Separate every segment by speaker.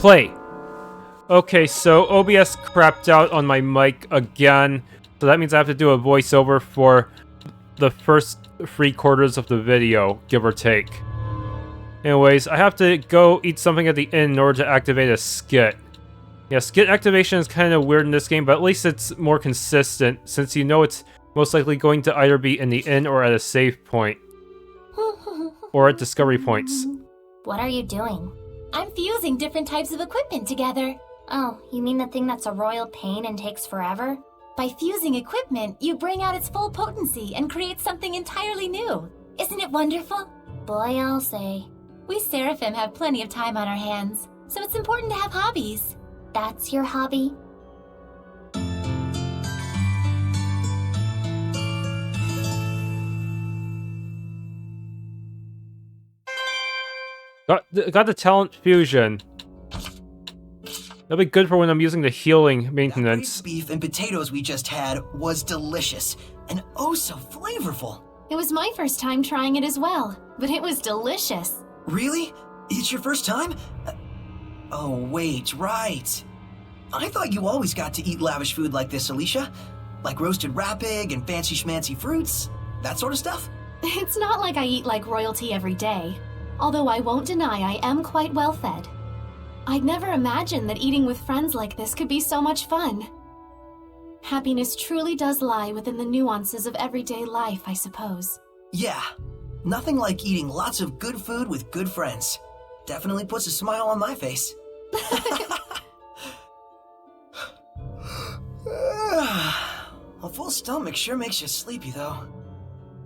Speaker 1: Play! Okay, so OBS crapped out on my mic again, so that means I have to do a voiceover for the first 3/4 of the video, give or take. Anyways, I have to go eat something at the inn in order to activate a skit. Yeah, skit activation is kind of weird in this game, but at least it's more consistent, since you know it's most likely going to either be in the inn or at a save point. Or at discovery points.
Speaker 2: What are you doing?
Speaker 3: I'm fusing different types of equipment together.
Speaker 2: Oh, you mean the thing that's a royal pain and takes forever?
Speaker 3: By fusing equipment, you bring out its full potency and create something entirely new. Isn't it wonderful?
Speaker 2: Boy, I'll say.
Speaker 3: We Seraphim have plenty of time on our hands, so it's important to have hobbies.
Speaker 2: That's your hobby?
Speaker 1: Got the talent fusion. That'll be good for when I'm using the healing maintenance.
Speaker 4: That beef and potatoes we just had was delicious and oh so flavorful.
Speaker 3: It was my first time trying it as well, but it was delicious.
Speaker 4: Really? It's your first time? Oh wait, right. I thought you always got to eat lavish food like this, Elysia. Like roasted rapig and fancy schmancy fruits, that sort of stuff?
Speaker 3: It's not like I eat like royalty every day, although I won't deny I am quite well fed. I'd never imagined that eating with friends like this could be so much fun. Happiness truly does lie within the nuances of everyday life, I suppose.
Speaker 4: Yeah, nothing like eating lots of good food with good friends. Definitely puts a smile on my face. A full stomach sure makes you sleepy, though.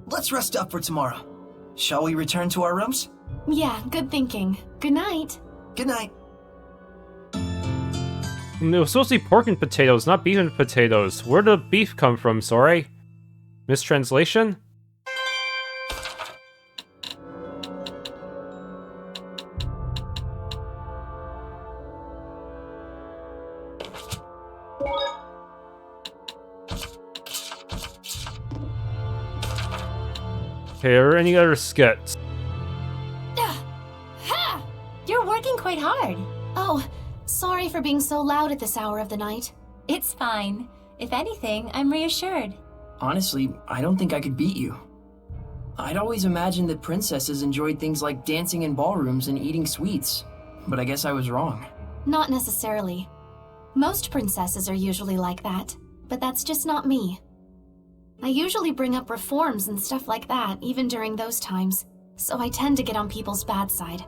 Speaker 4: Let's rest up for tomorrow. Shall we return to our rooms?
Speaker 3: Yeah, good thinking. Good night.
Speaker 4: Good night.
Speaker 1: It was supposed to be pork and potatoes, not beef and potatoes. Where did the beef come from, Sorey? Mistranslation? Okay, are there any other skits?
Speaker 3: You're working quite hard. Oh, sorry for being so loud at this hour of the night. It's fine. If anything, I'm reassured.
Speaker 5: Honestly, I don't think I could beat you. I'd always imagined that princesses enjoyed things like dancing in ballrooms and eating sweets, but I guess I was wrong.
Speaker 3: Not necessarily. Most princesses are usually like that, but that's just not me. I usually bring up reforms and stuff like that, even during those times, so I tend to get on people's bad side.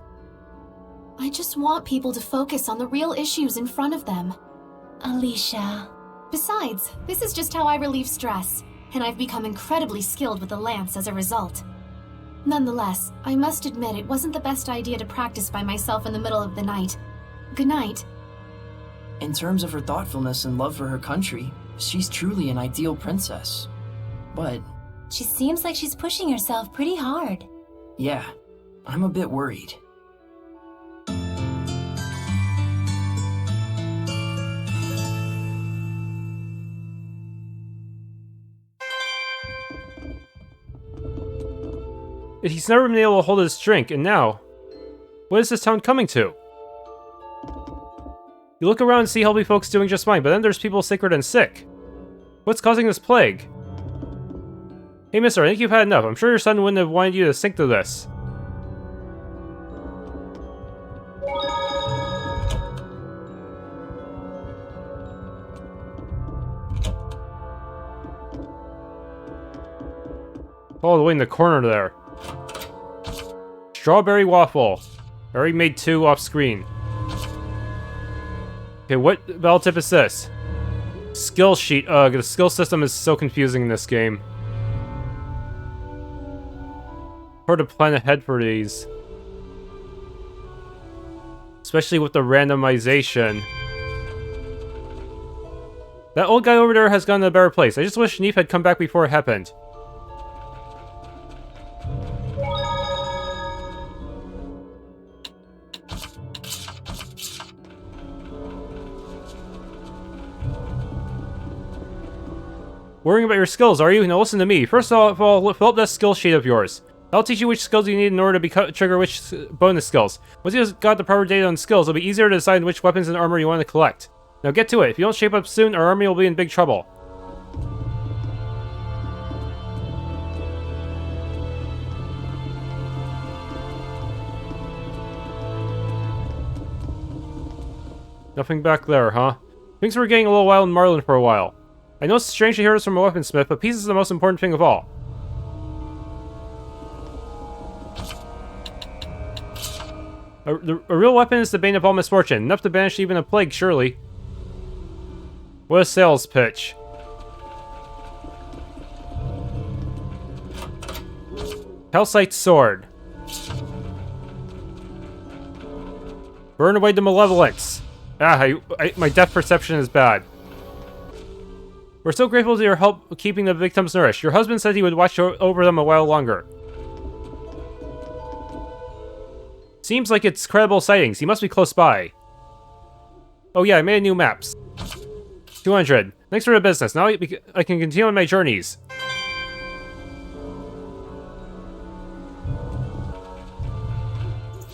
Speaker 3: I just want people to focus on the real issues in front of them. Elysia. Besides, this is just how I relieve stress, and I've become incredibly skilled with the lance as a result. Nonetheless, I must admit it wasn't the best idea to practice by myself in the middle of the night. Good night.
Speaker 5: In terms of her thoughtfulness and love for her country, she's truly an ideal princess. But
Speaker 3: She seems like she's pushing herself pretty hard.
Speaker 5: yeah, I'm a bit worried.
Speaker 1: He's never been able to hold his drink, and now... what is this town coming to? You look around and see healthy folks doing just fine, but then there's people sicker and sick. What's causing this plague? Hey mister, I think you've had enough. I'm sure your son wouldn't have wanted you to sink to this. All the way in the corner there. Strawberry waffle. I already made 2 off screen. Okay, what battle tip is this? Skill sheet. Ugh, the skill system is so confusing in this game. Hard to plan ahead for these. Especially with the randomization. That old guy over there has gotten to a better place. I just wish Neef had come back before it happened. Worrying about your skills, are you? Now listen to me. First of all, fill up that skill sheet of yours. I'll teach you which skills you need in order to trigger which bonus skills. Once you've got the proper data on skills, it'll be easier to decide which weapons and armor you want to collect. Now get to it. If you don't shape up soon, our army will be in big trouble. Nothing back there, huh? Things were getting a little wild in Marlind for a while. I know it's strange to hear this from a weaponsmith, but peace is the most important thing of all. A real weapon is the bane of all misfortune, enough to banish even a plague, surely. What a sales pitch. Calcite sword. Burn away the Malevolence. My depth perception is bad. We're so grateful to your help keeping the victims nourished. Your husband said he would watch over them a while longer. Seems like it's credible sightings. He must be close by. Oh yeah, I made new maps. 200. Thanks for the business. Now I can continue on my journeys.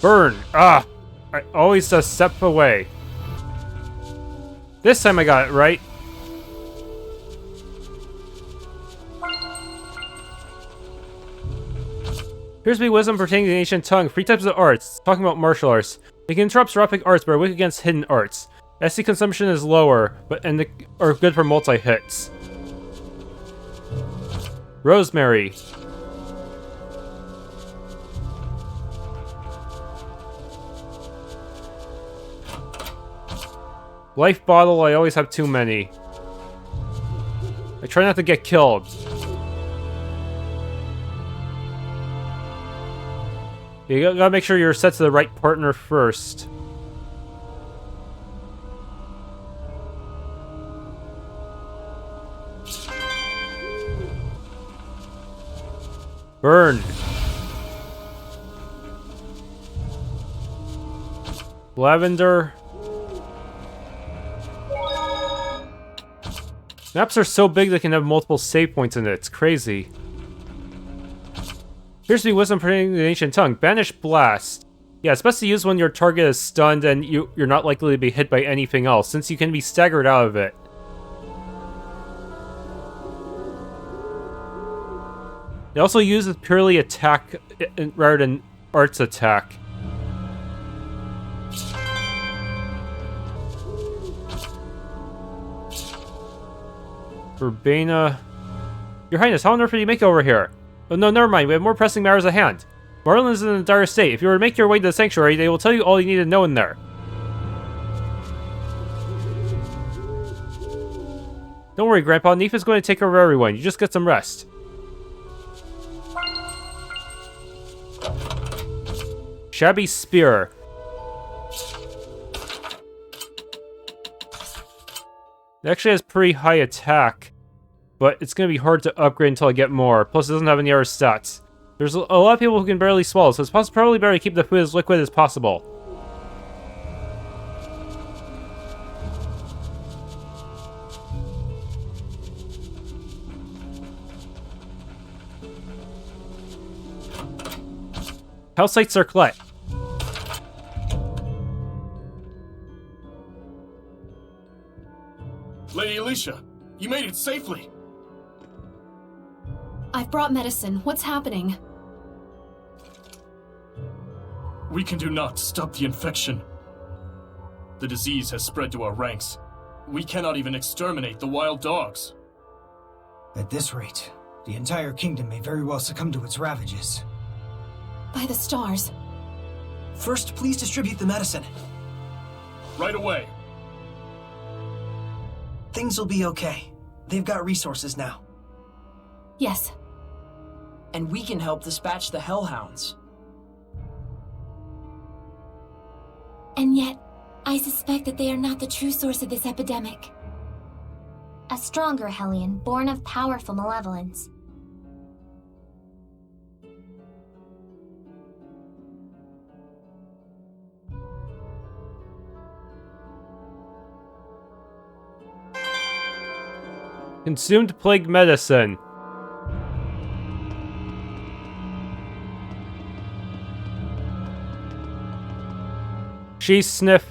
Speaker 1: Burn. I always a step away. This time I got it right. Appears to be wisdom pertaining to the ancient tongue. 3 types of arts. Talking about martial arts. They can interrupt seraphic arts, but are weak against hidden arts. SC consumption is lower, but are good for multi-hits. Rosemary. Life bottle, I always have too many. I try not to get killed. You gotta make sure you're set to the right partner first. Burn. Lavender. Maps are so big they can have multiple save points in it. It's crazy. Appears to be wisdom pertaining to the ancient tongue. Banish blast. Yeah, it's best to use when your target is stunned and you're not likely to be hit by anything else, since you can be staggered out of it. It also uses purely attack rather than arts attack. Verbena. Your Highness, how on earth did you make it over here? Oh no, never mind, we have more pressing matters at hand. Marlind is in a dire state. If you were to make your way to the sanctuary, they will tell you all you need to know in there. Don't worry, Grandpa, Nifa's going to take care of everyone. You just get some rest. Shabby Spear. It actually has pretty high attack, but it's going to be hard to upgrade until I get more. Plus, it doesn't have any other stats. There's a lot of people who can barely swallow, so it's probably better to keep the food as liquid as possible. Calcite Circlet.
Speaker 6: Lady Elysia, you made it safely!
Speaker 3: I've brought medicine. What's happening?
Speaker 6: We can do naught to stop the infection. The disease has spread to our ranks. We cannot even exterminate the wild dogs.
Speaker 7: At this rate, the entire kingdom may very well succumb to its ravages.
Speaker 3: By the stars.
Speaker 4: First, please distribute the medicine.
Speaker 6: Right away.
Speaker 4: Things will be okay. They've got resources now.
Speaker 3: Yes.
Speaker 5: And we can help dispatch the hellhounds.
Speaker 2: And yet, I suspect that they are not the true source of this epidemic. A stronger Hellion, born of powerful malevolence.
Speaker 1: Consumed plague medicine. She sniff.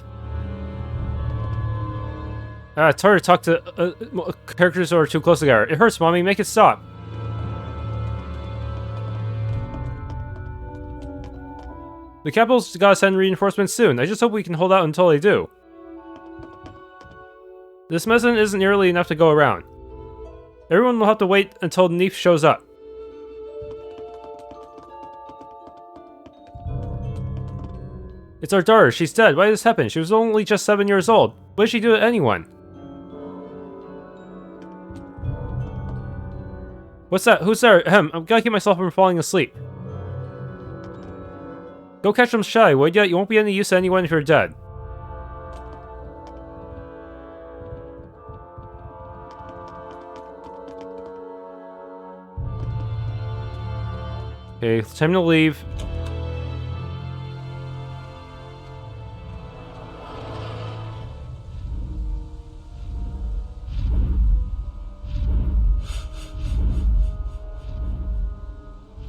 Speaker 1: It's hard to talk to characters who are too close together. It hurts, Mommy. Make it stop. The capital's gotta send reinforcements soon. I just hope we can hold out until they do. This medicine isn't nearly enough to go around. Everyone will have to wait until Neef shows up. It's our daughter. She's dead. Why did this happen? She was only just 7 years old. What did she do to anyone? What's that? Who's there? Ahem. I've gotta keep myself from falling asleep. Go catch some shy, would ya? You won't be any use to anyone if you're dead. Okay, time to leave.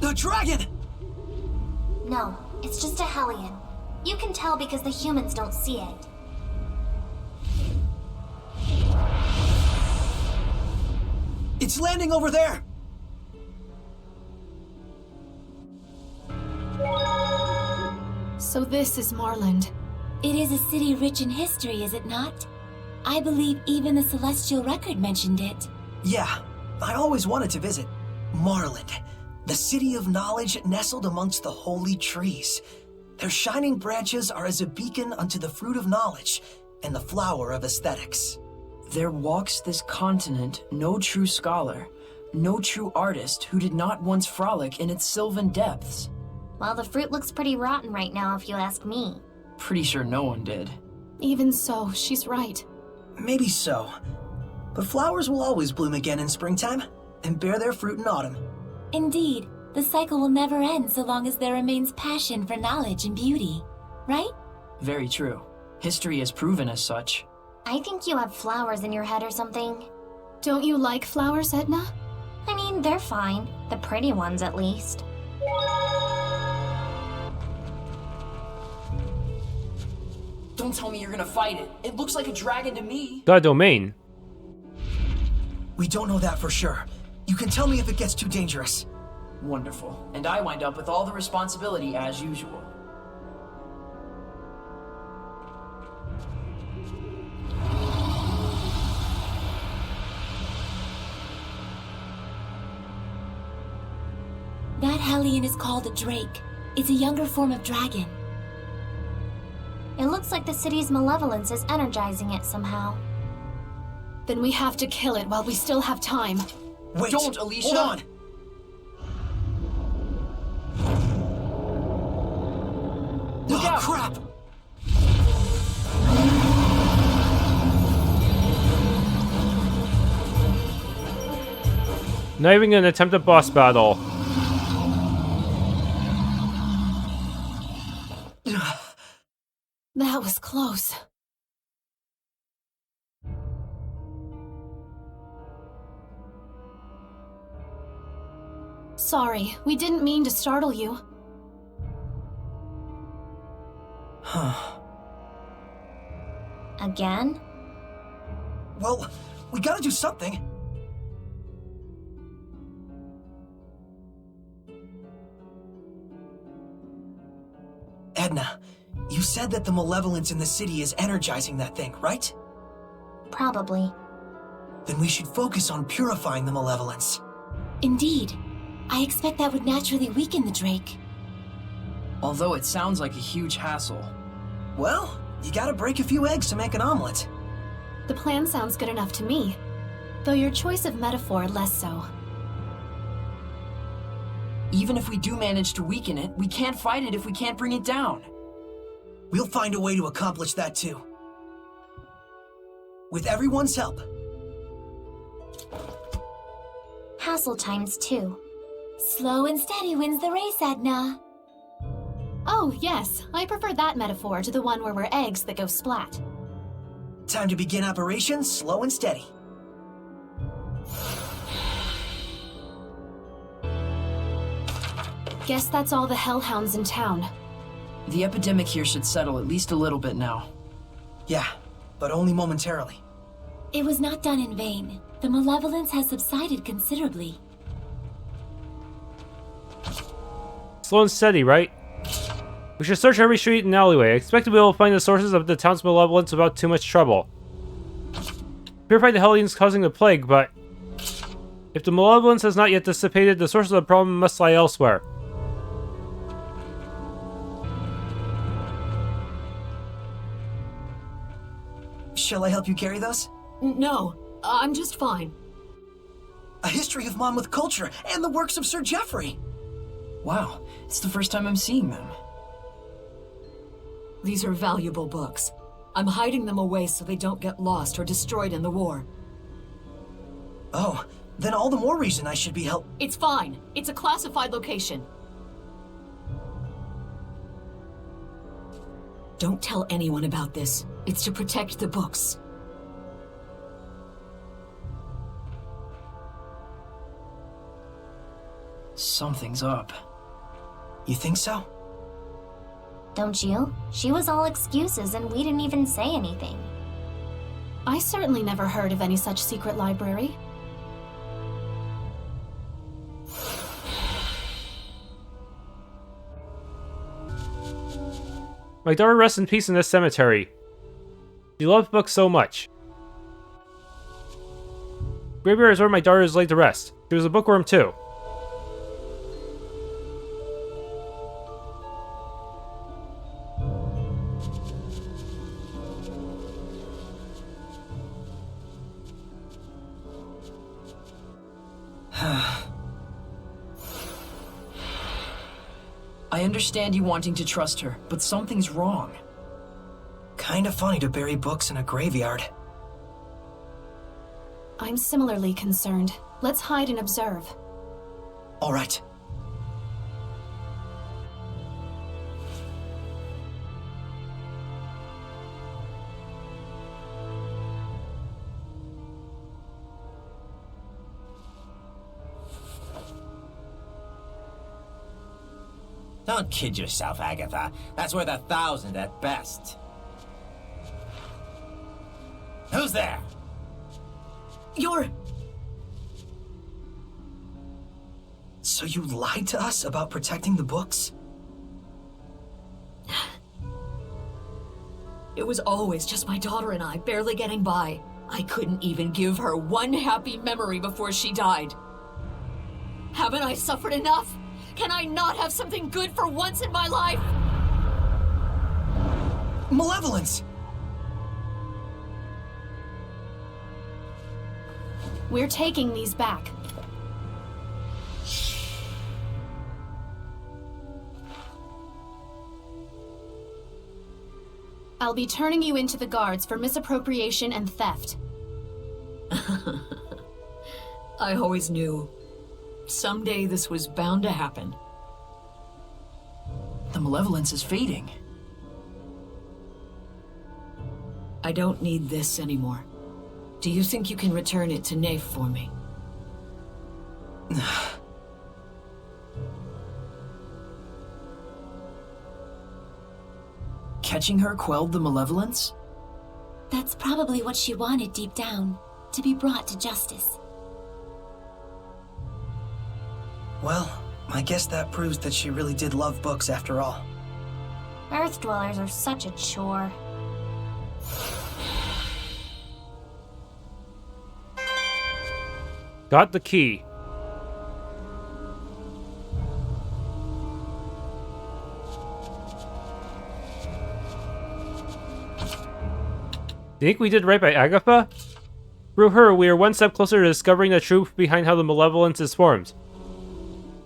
Speaker 4: The dragon!
Speaker 2: No, it's just a Hellion. You can tell because the humans don't see it.
Speaker 4: It's landing over there!
Speaker 3: So this is Marlind.
Speaker 2: It is a city rich in history, is it not? I believe even the Celestial Record mentioned it.
Speaker 4: Yeah, I always wanted to visit. Marlind, the city of knowledge nestled amongst the holy trees. Their shining branches are as a beacon unto the fruit of knowledge and the flower of aesthetics.
Speaker 5: There walks this continent no true scholar, no true artist who did not once frolic in its sylvan depths.
Speaker 2: Well, the fruit looks pretty rotten right now, if you ask me.
Speaker 5: Pretty sure no one did.
Speaker 3: Even so, she's right.
Speaker 4: Maybe so. But flowers will always bloom again in springtime and bear their fruit in autumn.
Speaker 2: Indeed, the cycle will never end so long as there remains passion for knowledge and beauty, right?
Speaker 5: Very true. History has proven as such.
Speaker 2: I think you have flowers in your head or something.
Speaker 3: Don't you like flowers, Edna?
Speaker 2: I mean, they're fine. The pretty ones, at least.
Speaker 5: Don't tell me you're gonna fight it. It looks like a dragon to me.
Speaker 1: Got a domain.
Speaker 4: We don't know that for sure. You can tell me if it gets too dangerous.
Speaker 5: Wonderful. And I wind up with all the responsibility as usual.
Speaker 2: That Hellion is called a drake. It's a younger form of dragon. It looks like the city's malevolence is energizing it somehow.
Speaker 3: Then we have to kill it while we still have time.
Speaker 4: Wait!
Speaker 5: Don't, Elysia!
Speaker 4: Hold on!
Speaker 5: Look out!
Speaker 4: Crap!
Speaker 1: Not even gonna attempt a boss battle.
Speaker 3: That was close. Sorry, we didn't mean to startle you.
Speaker 2: Again?
Speaker 4: Well, we gotta do something. Edna, you said that the malevolence in the city is energizing that thing, right?
Speaker 2: Probably.
Speaker 4: Then we should focus on purifying the malevolence.
Speaker 2: Indeed. I expect that would naturally weaken the drake.
Speaker 5: Although it sounds like a huge hassle.
Speaker 4: Well, you gotta break a few eggs to make an omelet.
Speaker 3: The plan sounds good enough to me. Though your choice of metaphor less so.
Speaker 5: Even if we do manage to weaken it, we can't fight it if we can't bring it down.
Speaker 4: We'll find a way to accomplish that too. With everyone's help.
Speaker 2: Hassle times 2. Slow and steady wins the race, Edna.
Speaker 3: Oh, yes. I prefer that metaphor to the one where we're eggs that go splat.
Speaker 4: Time to begin operations slow and steady.
Speaker 3: Guess that's all the hellhounds in town.
Speaker 5: The epidemic here should settle at least a little bit now.
Speaker 4: Yeah, but only momentarily.
Speaker 2: It was not done in vain. The malevolence has subsided considerably.
Speaker 1: Slow and steady, right? We should search every street and alleyway. I expect we will find the sources of the town's malevolence without too much trouble. Purify the Hellions causing the plague, but if the malevolence has not yet dissipated, the source of the problem must lie elsewhere.
Speaker 4: Shall I help you carry those?
Speaker 8: No, I'm just fine.
Speaker 4: A history of Monmouth culture and the works of Sir Geoffrey.
Speaker 5: Wow, it's the first time I'm seeing them.
Speaker 8: These are valuable books. I'm hiding them away so they don't get lost or destroyed in the war.
Speaker 4: Oh, then all the more reason I should be help.
Speaker 8: It's fine. It's a classified location. Don't tell anyone about this. It's to protect the books.
Speaker 5: Something's up.
Speaker 4: You think so?
Speaker 2: Don't you? She was all excuses and we didn't even say anything.
Speaker 3: I certainly never heard of any such secret library.
Speaker 1: My daughter rests in peace in this cemetery. She loved books so much. Graveyard is where my daughter is laid to rest. She was a bookworm too.
Speaker 5: I understand you wanting to trust her, but something's wrong.
Speaker 4: Kinda funny to bury books in a graveyard.
Speaker 3: I'm similarly concerned. Let's hide and observe.
Speaker 4: All right.
Speaker 9: Don't kid yourself, Agatha. That's worth 1,000 at best. Who's there?
Speaker 4: So you lied to us about protecting the books?
Speaker 8: It was always just my daughter and I, barely getting by. I couldn't even give her one happy memory before she died. Haven't I suffered enough? Can I not have something good for once in my life?
Speaker 4: Malevolence!
Speaker 3: We're taking these back. I'll be turning you into the guards for misappropriation and theft.
Speaker 8: I always knew. Someday this was bound to happen.
Speaker 5: The malevolence is fading.
Speaker 8: I don't need this anymore. Do you think you can return it to Nafe for me?
Speaker 5: Catching her quelled the malevolence?
Speaker 2: That's probably what she wanted deep down, to be brought to justice.
Speaker 4: Well, I guess that proves that she really did love books after all.
Speaker 2: Earth dwellers are such a chore.
Speaker 1: Got the key. Think we did right by Agatha? Through her, we are one step closer to discovering the truth behind how the malevolence is formed.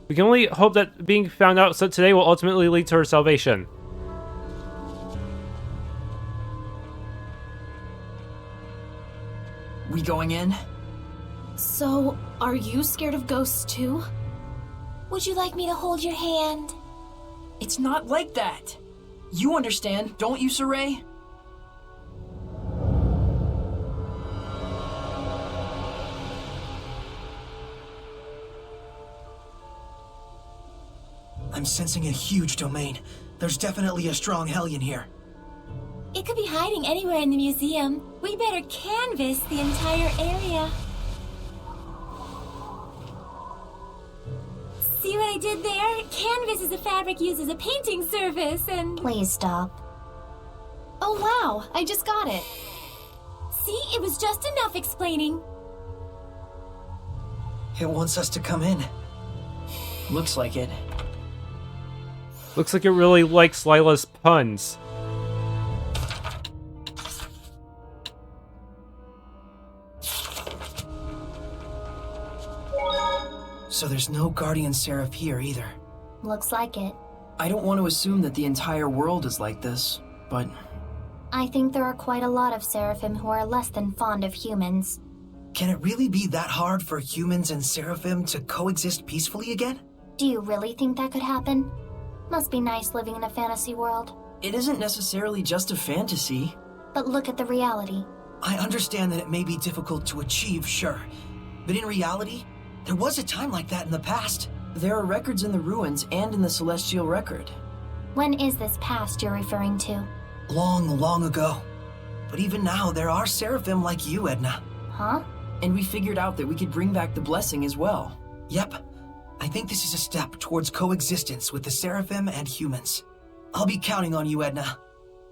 Speaker 1: We can only hope that being found out today will ultimately lead to her salvation.
Speaker 5: We going in?
Speaker 3: So, are you scared of ghosts too?
Speaker 2: Would you like me to hold your hand?
Speaker 5: It's not like that. You understand, don't you, Sorey?
Speaker 4: I'm sensing a huge domain. There's definitely a strong Hellion here.
Speaker 2: It could be hiding anywhere in the museum. We better canvass the entire area. See what I did there? Canvas is a fabric used as a painting surface, and...
Speaker 3: Please stop. Oh wow, I just got it.
Speaker 2: See, it was just enough explaining.
Speaker 4: It wants us to come in.
Speaker 5: Looks like it.
Speaker 1: Looks like it really likes Lila's puns.
Speaker 4: So there's no Guardian Seraph here either.
Speaker 3: Looks like it.
Speaker 5: I don't want to assume that the entire world is like this, but
Speaker 3: I think there are quite a lot of Seraphim who are less than fond of humans.
Speaker 4: Can it really be that hard for humans and Seraphim to coexist peacefully again?
Speaker 3: Do you really think that could happen? Must be nice living in a fantasy world.
Speaker 5: it isn't necessarily just a fantasy.
Speaker 3: But look at the reality.
Speaker 4: I understand that it may be difficult to achieve, sure. But in reality, there was a time like that in the past.
Speaker 5: There are records in the ruins and in the Celestial Record.
Speaker 3: When is this past you're referring to?
Speaker 4: Long, long ago. But even now, there are Seraphim like you, Edna.
Speaker 3: Huh?
Speaker 5: And we figured out that we could bring back the blessing as well.
Speaker 4: Yep. I think this is a step towards coexistence with the Seraphim and humans. I'll be counting on you, Edna.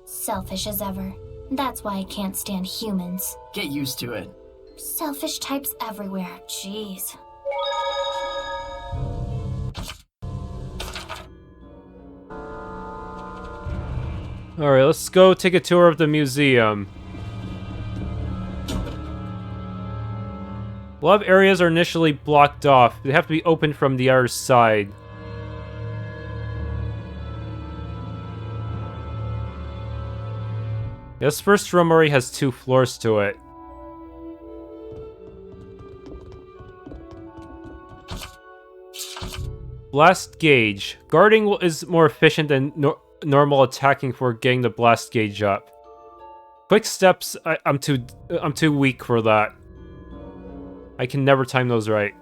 Speaker 3: Selfish as ever. That's why I can't stand humans.
Speaker 5: Get used to it.
Speaker 3: Selfish types everywhere. Jeez.
Speaker 1: Alright, let's go take a tour of the museum. A lot of areas are initially blocked off. They have to be opened from the other side. This first room already has 2 floors to it. Blast gauge. Guarding is more efficient than normal attacking for getting the blast gauge up. Quick steps, I'm too weak for that. I can never time those right.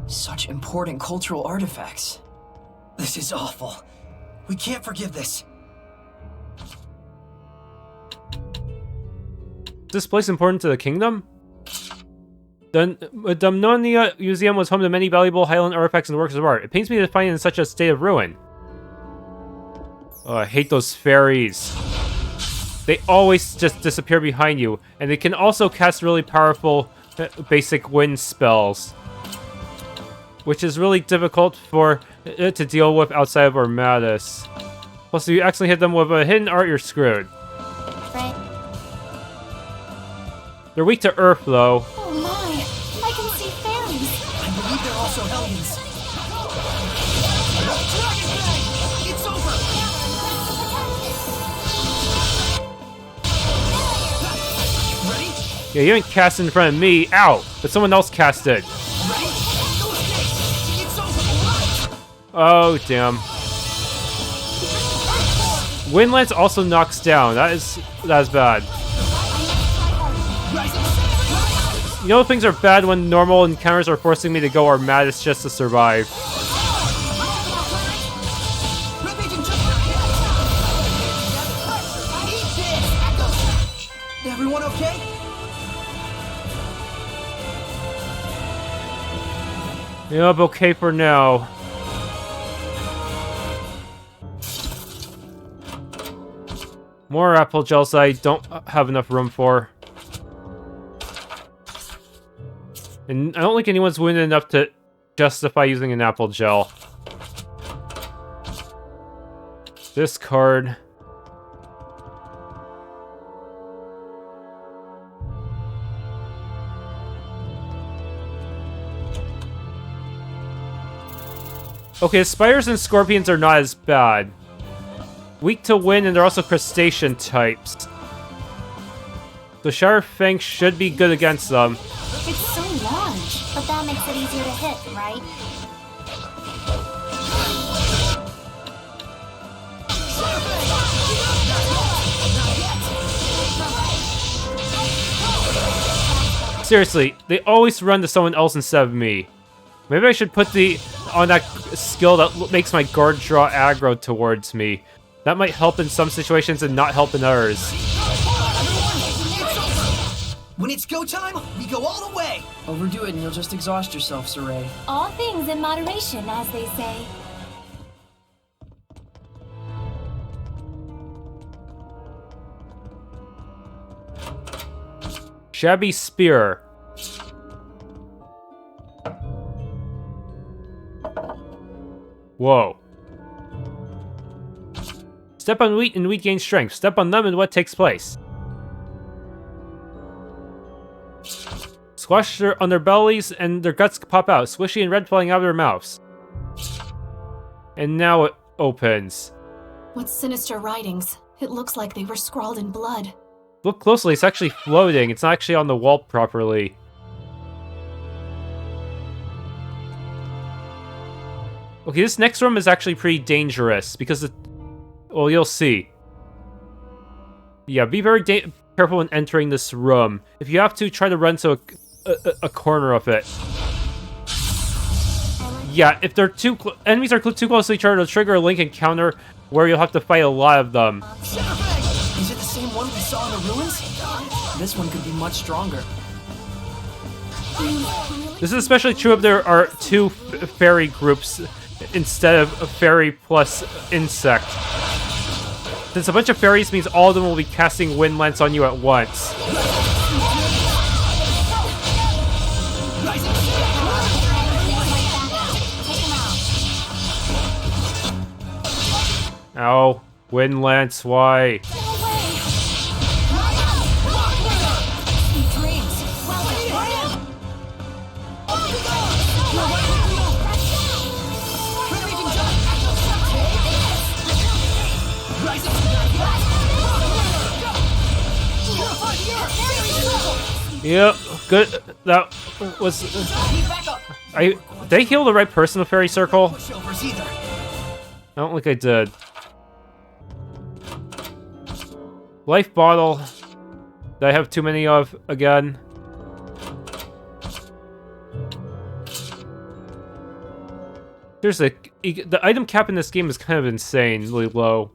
Speaker 5: Such important cultural artifacts.
Speaker 4: This is awful. We can't forgive this.
Speaker 1: Is this place important to the kingdom? The Dumnonia Museum was home to many valuable Highland artifacts and works of art. It pains me to find it in such a state of ruin. Oh, I hate those fairies. They always just disappear behind you, and they can also cast really powerful basic wind spells, which is really difficult for it to deal with outside of Armatus. Plus, if you accidentally hit them with a hidden art, you're screwed.
Speaker 3: Right.
Speaker 1: They're weak to Earth, though.
Speaker 3: Oh my! I can see fairies!
Speaker 4: I believe they're also Hellions. It's over! Ready?
Speaker 1: Yeah, you didn't cast it in front of me. Ow! But someone else cast it.
Speaker 4: Ready? It's over!
Speaker 1: Oh, damn. Windlance also knocks down. That is bad. You know things are bad when normal encounters are forcing me to go Armatus just to survive.
Speaker 4: Everyone okay?
Speaker 1: Yeah, I'm okay for now. More apple gels I don't have enough room for. And I don't think anyone's wounded enough to justify using an apple gel. This card. Okay, spiders and scorpions are not as bad. Weak to wind, and they're also crustacean types. The Shire Fang should be good against them.
Speaker 3: It's so large, but that makes it easier to hit, right?
Speaker 1: Seriously, they always run to someone else instead of me. Maybe I should put the on that skill that makes my guard draw aggro towards me. That might help in some situations and not help in others.
Speaker 4: When it's go time, we go all the way!
Speaker 5: Overdo it and you'll just exhaust yourself, Sorey.
Speaker 2: All things in moderation, as they say.
Speaker 1: Shabby Spear. Whoa. Step on wheat and wheat gains strength. Step on them and what takes place? Squash on their bellies and their guts pop out, swishy and red falling out of their mouths. And now it opens.
Speaker 3: What sinister writings? It looks like they were scrawled in blood.
Speaker 1: Look closely, it's actually floating. It's not actually on the wall properly. Okay, this next room is actually pretty dangerous because well, you'll see. Yeah, be very careful when entering this room. If you have to, try to run to a corner of it. Yeah, if they're enemies are too close to each other, to trigger a link encounter where you'll have to fight a lot of them.
Speaker 4: Is it the same one we saw in the ruins?
Speaker 5: This one could be much stronger.
Speaker 1: This is especially true if there are two fairy groups instead of a fairy plus insect. Since a bunch of fairies means all of them will be casting Wind Lance on you at once. Ow. Wind Lance, why? Yep, good. That was. Did I heal the right person with Fairy Circle? I don't think I did. Life bottle. That I have too many of again. Seriously, the item cap in this game is kind of insanely low.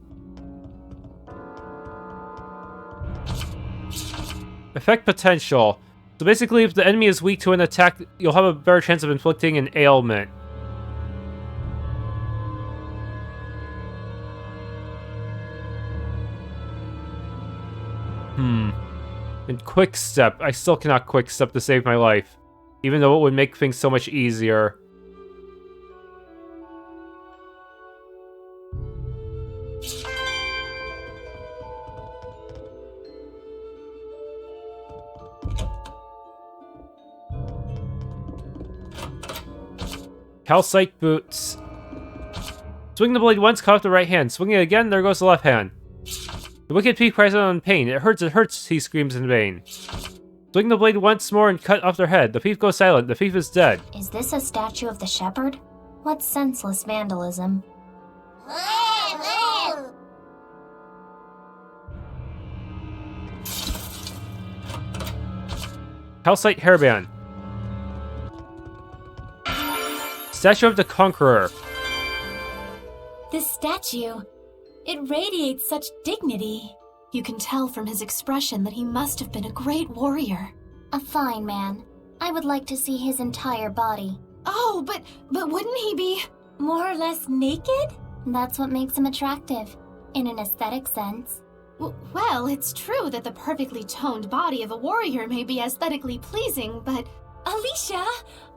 Speaker 1: Effect potential. So basically, if the enemy is weak to an attack, you'll have a better chance of inflicting an ailment. And quick step. I still cannot quick step to save my life, even though it would make things so much easier. Calcite boots. Swing the blade once, cut off the right hand. Swing it again, there goes the left hand. The wicked thief cries out in pain. It hurts, he screams in vain. Swing the blade once more and cut off their head. The thief goes silent. The thief is dead.
Speaker 2: Is this a statue of the shepherd? What senseless vandalism.
Speaker 1: Calcite hairband. Statue of the Conqueror.
Speaker 2: This statue, it radiates such dignity.
Speaker 3: You can tell from his expression that he must have been a great warrior.
Speaker 2: A fine man. I would like to see his entire body.
Speaker 3: Oh, but wouldn't he be
Speaker 2: more or less naked? That's what makes him attractive, in an aesthetic sense.
Speaker 3: Well, it's true that the perfectly toned body of a warrior may be aesthetically pleasing, but...
Speaker 2: Elysia,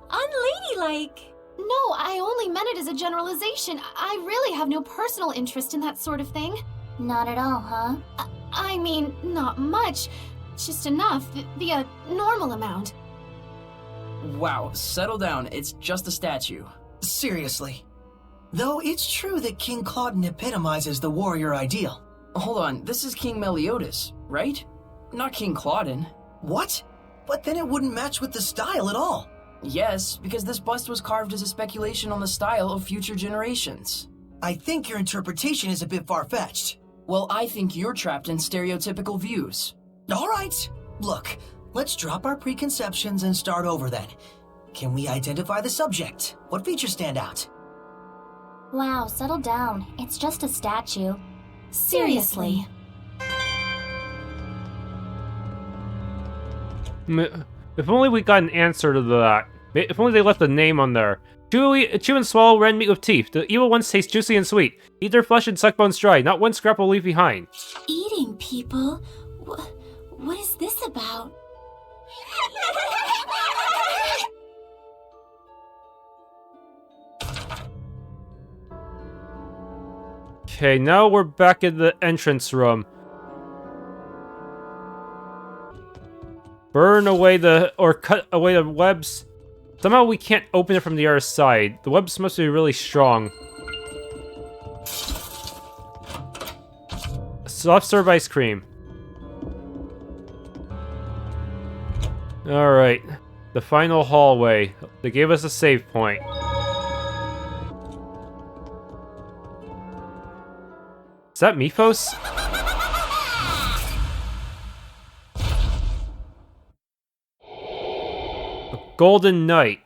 Speaker 2: unladylike.
Speaker 3: No, I only meant it as a generalization. I really have no personal interest in that sort of thing.
Speaker 2: Not at all, huh?
Speaker 3: I mean, not much. Just enough. The normal amount.
Speaker 5: Wow, settle down. It's just a statue.
Speaker 4: Seriously. Though it's true that King Claudin epitomizes the warrior ideal.
Speaker 5: Hold on, this is King Meliodas, right? Not King Claudin.
Speaker 4: What? But then it wouldn't match with the style at all.
Speaker 5: Yes, because this bust was carved as a speculation on the style of future generations.
Speaker 4: I think your interpretation is a bit far-fetched.
Speaker 5: Well, I think you're trapped in stereotypical views.
Speaker 4: All right. Look, let's drop our preconceptions and start over then. Can we identify the subject? What features stand out?
Speaker 2: Wow, settle down. It's just a statue.
Speaker 3: Seriously.
Speaker 1: If only we got an answer to that. If only they left a name on there. Chew and swallow red meat with teeth. The evil ones taste juicy and sweet. Eat their flesh and suck bones dry. Not one scrap will leave behind.
Speaker 2: Eating people? What is this about?
Speaker 1: Okay, now we're back in the entrance room. Burn away or cut away the webs. Somehow we can't open it from the other side. The webs must be really strong. Soft serve ice cream. Alright. The final hallway. They gave us a save point. Is that Mythos? Golden Knight.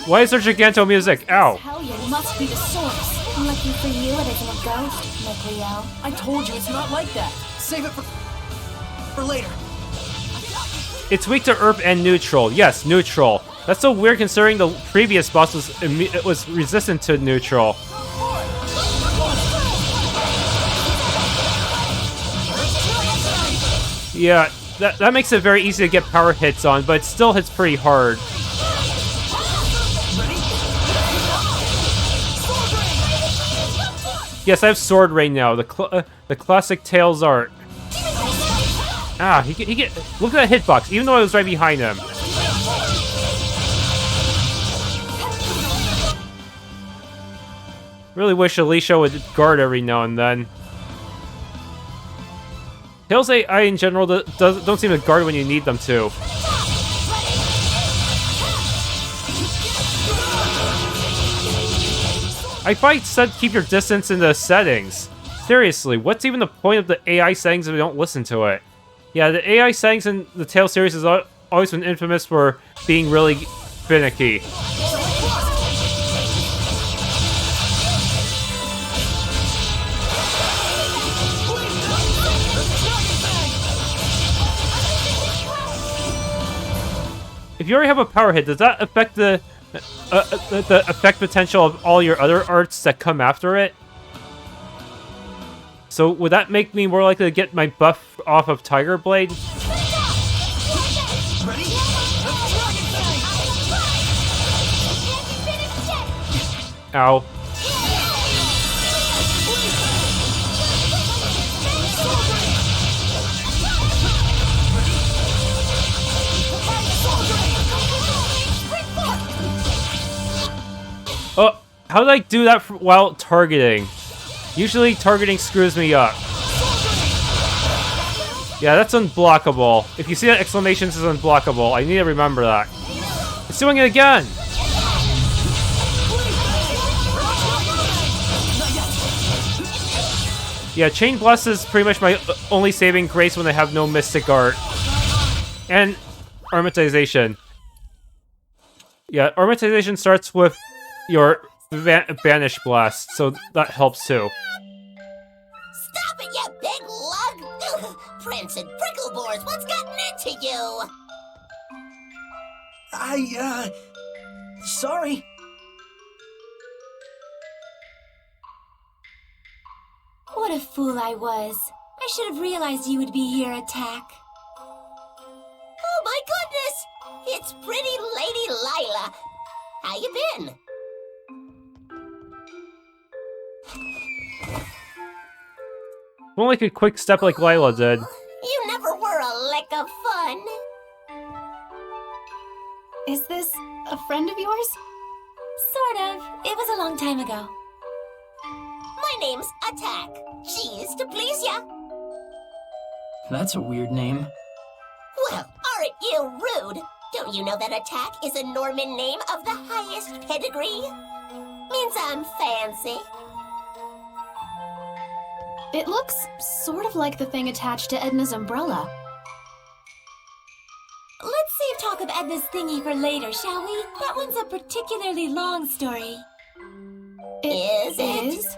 Speaker 1: Why is there Giganto music? Ow.
Speaker 3: Hellion must be the source.
Speaker 2: Lucky for you, it isn't a ghost, Mikleo.
Speaker 5: I told you it's not like that.
Speaker 4: Save it for later.
Speaker 1: It's weak to Earth and neutral. Yes, neutral. That's so weird considering the previous boss was resistant to neutral. Yeah, that makes it very easy to get power hits on, but it still hits pretty hard. Yes, I have Sword Rain now, the classic Tails art. Ah, he get look at that hitbox, even though I was right behind him. Really wish Elysia would guard every now and then. Tails AI in general don't seem to guard when you need them to. I thought it said keep your distance in the settings. Seriously, what's even the point of the AI settings if we don't listen to it? Yeah, the AI settings in the Tails series has always been infamous for being really finicky. If you already have a power hit, does that affect the effect potential of all your other arts that come after it? So would that make me more likely to get my buff off of Tiger Blade? Ow. Oh, how did I do that while targeting? Usually targeting screws me up. Yeah, that's unblockable. If you see that exclamations is unblockable, I need to remember that. It's doing it again! Yeah, Chain Blast is pretty much my only saving grace when I have no Mystic Art. And Aromatization. Yeah, Aromatization starts with your Banish Blast, so that helps too.
Speaker 10: Stop it, you big lug! Prince and Prickleboars, what's gotten into you?
Speaker 4: Sorry.
Speaker 2: What a fool I was. I should have realized you would be here, Atakk.
Speaker 10: Oh my goodness! It's pretty Lady Lila. How you been?
Speaker 1: Won't like a quick step like Lila did.
Speaker 10: You never were a lick of fun.
Speaker 3: Is this a friend of yours?
Speaker 2: Sort of. It was a long time ago.
Speaker 10: My name's Atakk. Cheese to please ya.
Speaker 5: That's a weird name.
Speaker 10: Well, aren't you rude? Don't you know that Atakk is a Norman name of the highest pedigree? Means I'm fancy.
Speaker 3: It looks sort of like the thing attached to Edna's umbrella.
Speaker 10: Let's see if
Speaker 2: Edna's thingy for later, shall we? That one's a particularly long story.
Speaker 10: Is it?
Speaker 3: Is?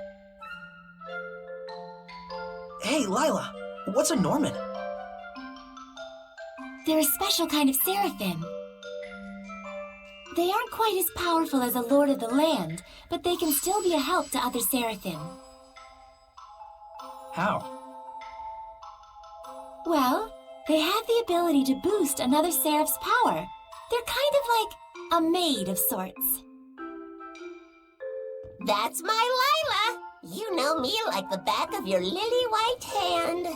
Speaker 4: Hey, Lila, what's a Norman?
Speaker 2: They're a special kind of Seraphim. They aren't quite as powerful as a Lord of the Land, but they can still be a help to other Seraphim.
Speaker 5: How?
Speaker 2: Well, they have the ability to boost another Seraph's power. They're kind of like a maid of sorts.
Speaker 10: That's my Lila. You know me like the back of your lily-white hand.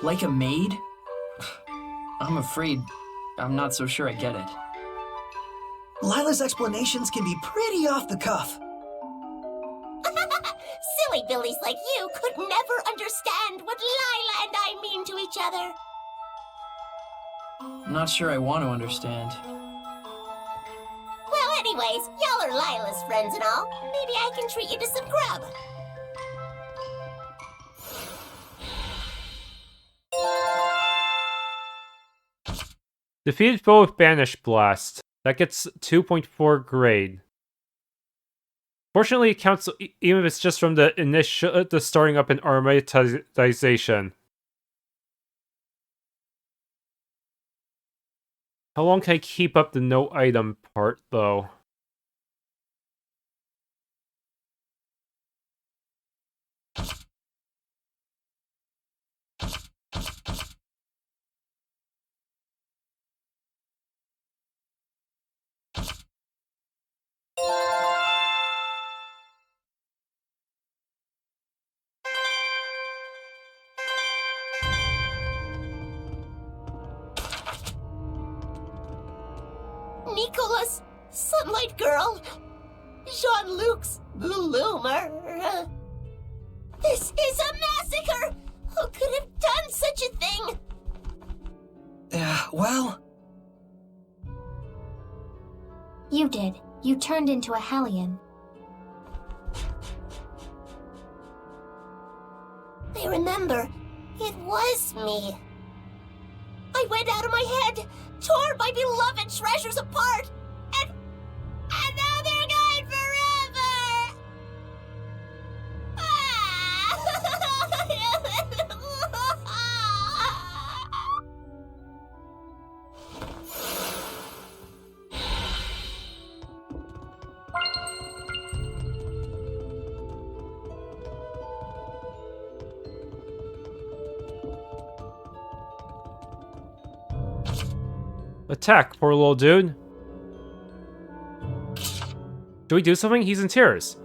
Speaker 5: Like a maid? I'm afraid I'm not so sure I get it.
Speaker 4: Lila's explanations can be pretty off the cuff.
Speaker 10: Silly billies like you could never understand what Lila and I mean to each other.
Speaker 5: I'm not sure I want to understand.
Speaker 10: Well, anyways, y'all are Lila's friends and all. Maybe I can treat you to some grub.
Speaker 1: Defeated foe with Banish Blast. That gets 2.4 grade. Fortunately, it counts even if it's just from the initial, the starting up in Armatization. How long can I keep up the no item part, though?
Speaker 10: Nicholas, Sunlight Girl, Jean-Luc's Bloomer. This is a massacre! Who could have done such a thing?
Speaker 4: Well...
Speaker 2: You did. You turned into a Hellion.
Speaker 10: I remember. It was me. I went out of my head, tore my beloved treasures apart, and now they're gone forever!
Speaker 1: Attack, poor little dude. Should we do something? He's in tears.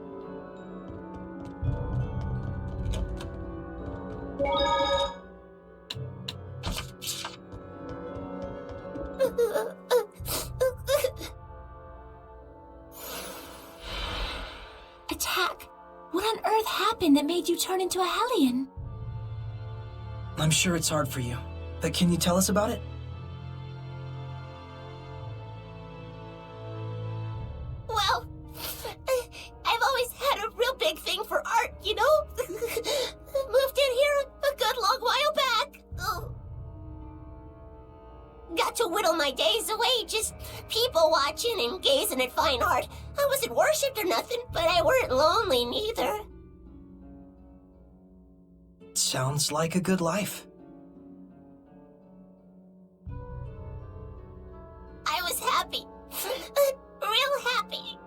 Speaker 2: Atakk, what on earth happened that made you turn into a Hellion?
Speaker 4: I'm sure it's hard for you, but can you tell us about it?
Speaker 10: Well, I've always had a real big thing for art, you know? Moved in here a good long while back. Oh. Got to whittle my days away just people watching and gazing at fine art. I wasn't worshipped or nothing, but I weren't lonely neither.
Speaker 4: Sounds like a good life.
Speaker 10: I was happy. Real happy.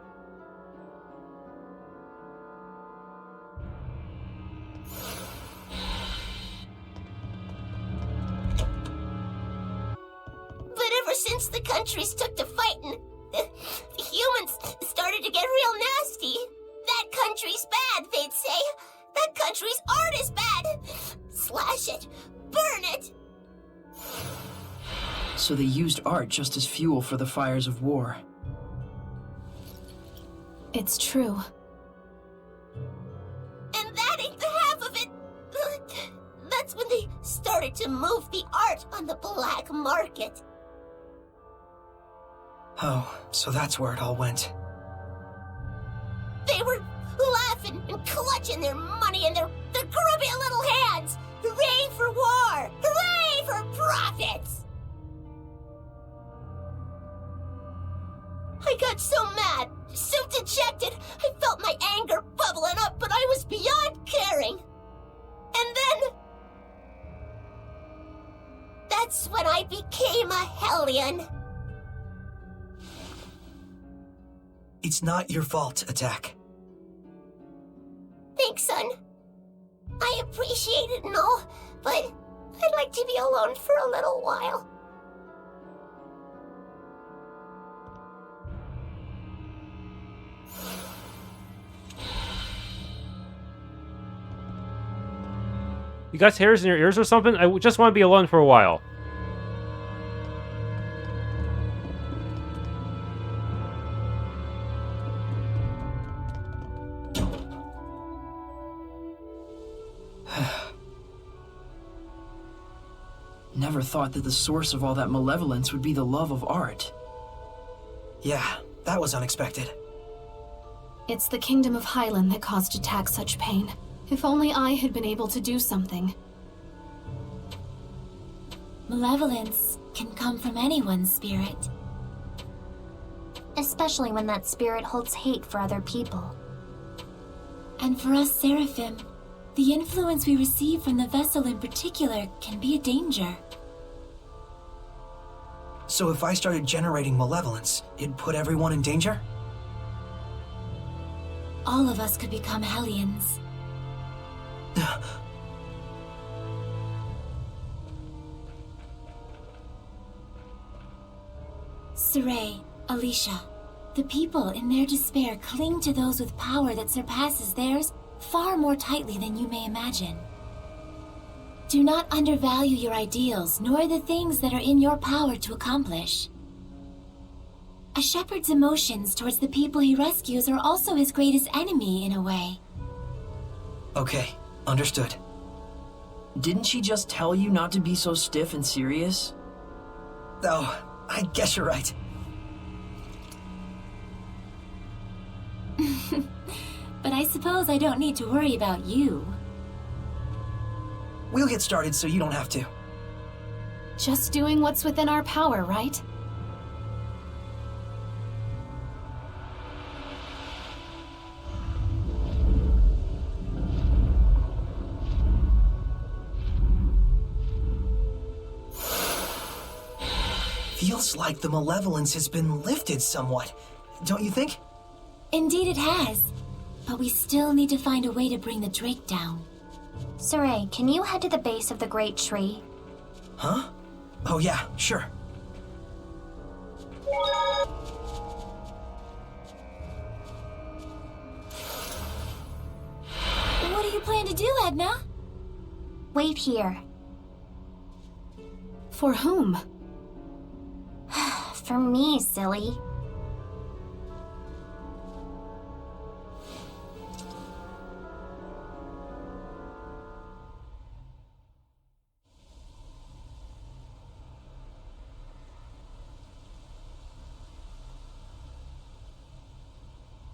Speaker 10: But ever since the countries took to fighting, the humans started to get real nasty. That country's bad, they'd say. That country's art is bad. Slash it. Burn it.
Speaker 5: So they used art just as fuel for the fires of war.
Speaker 3: It's true.
Speaker 10: And that ain't the half of it. That's when they started to move the art on the black market.
Speaker 4: Oh, so that's where it all went.
Speaker 10: They were laughing and clutching their money in their grubby little hands. Hooray for war! Hooray for profits! Hellion.
Speaker 4: It's not your fault, Atakk.
Speaker 10: Thanks, son. I appreciate it and all, but I'd like to be alone for a little while.
Speaker 1: You got hairs in your ears or something? I just want to be alone for a while.
Speaker 5: Never thought that the source of all that malevolence would be the love of art.
Speaker 4: Yeah, that was unexpected.
Speaker 3: It's the Kingdom of Highland that caused Atakk such pain. If only I had been able to do something.
Speaker 2: Malevolence can come from anyone's spirit. Especially when that spirit holds hate for other people. And for us Seraphim, the influence we receive from the vessel in particular can be a danger.
Speaker 4: So if I started generating malevolence, it'd put everyone in danger?
Speaker 2: All of us could become Hellions. Sorey, Elysia, the people in their despair cling to those with power that surpasses theirs far more tightly than you may imagine. Do not undervalue your ideals, nor the things that are in your power to accomplish. A shepherd's emotions towards the people he rescues are also his greatest enemy, in a way.
Speaker 4: Okay, understood.
Speaker 5: Didn't she just tell you not to be so stiff and serious?
Speaker 4: Oh, I guess you're right.
Speaker 2: But I suppose I don't need to worry about you.
Speaker 4: We'll get started so you don't have to.
Speaker 3: Just doing what's within our power, right?
Speaker 4: Feels like the malevolence has been lifted somewhat, don't you think?
Speaker 2: Indeed it has. But we still need to find a way to bring the Drake down.
Speaker 11: Sorey, can you head to the base of the great tree?
Speaker 4: Huh? Oh yeah, sure.
Speaker 2: What do you plan to do, Edna?
Speaker 11: Wait here.
Speaker 3: For whom?
Speaker 11: For me, silly.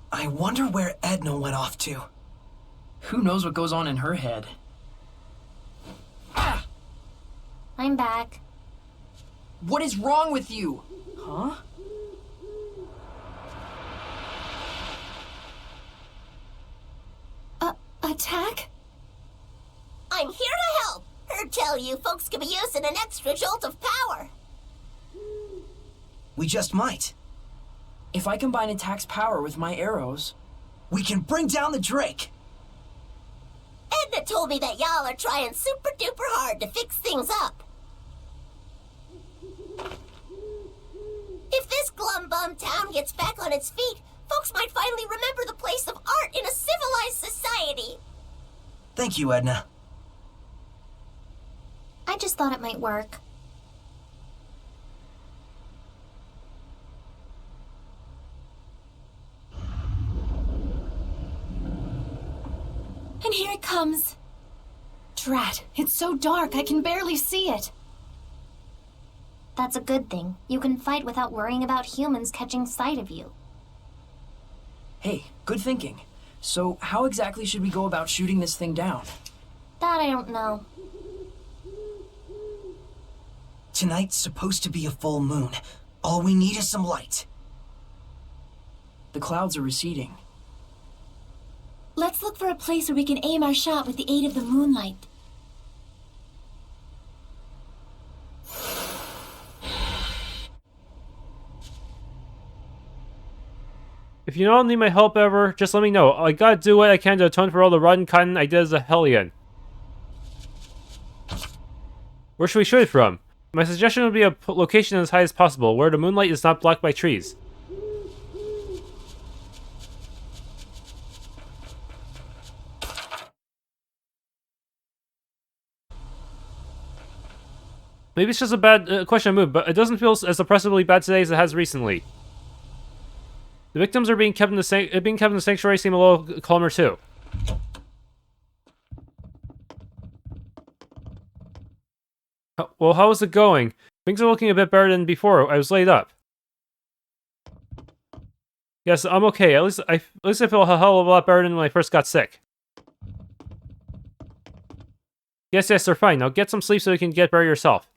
Speaker 4: I wonder where Edna went off to.
Speaker 5: Who knows what goes on in her head? Ah!
Speaker 11: I'm back.
Speaker 5: What is wrong with you? Huh?
Speaker 3: Atakk?
Speaker 10: I'm here to help. Heard tell you folks could be using an extra jolt of power.
Speaker 4: We just might.
Speaker 5: If I combine Atakk's power with my arrows...
Speaker 4: We can bring down the Drake!
Speaker 10: Edna told me that y'all are trying super duper hard to fix things up. If this glum bum town gets back on its feet, folks might finally remember the place of art in a civilized society.
Speaker 4: Thank you, Edna.
Speaker 11: I just thought it might work.
Speaker 2: And here it comes.
Speaker 3: Drat, it's so dark I can barely see it.
Speaker 11: That's a good thing. You can fight without worrying about humans catching sight of you.
Speaker 5: Hey, good thinking. So, how exactly should we go about shooting this thing down?
Speaker 11: That I don't know.
Speaker 4: Tonight's supposed to be a full moon. All we need is some light.
Speaker 5: The clouds are receding.
Speaker 2: Let's look for a place where we can aim our shot with the aid of the moonlight.
Speaker 1: If you don't need my help ever, just let me know. I gotta do what I can to atone for all the rotten cotton I did as a Hellion. Where should we shoot it from? My suggestion would be a location as high as possible, where the moonlight is not blocked by trees. Maybe it's just a bad question of mood, but it doesn't feel as oppressively bad today as it has recently. The victims are being kept in the sanctuary seem a little calmer too. Well, how is it going? Things are looking a bit better than before. I was laid up. Yes, I'm okay. At least I feel a hell of a lot better than when I first got sick. Yes, they're fine. Now get some sleep so you can get better yourself.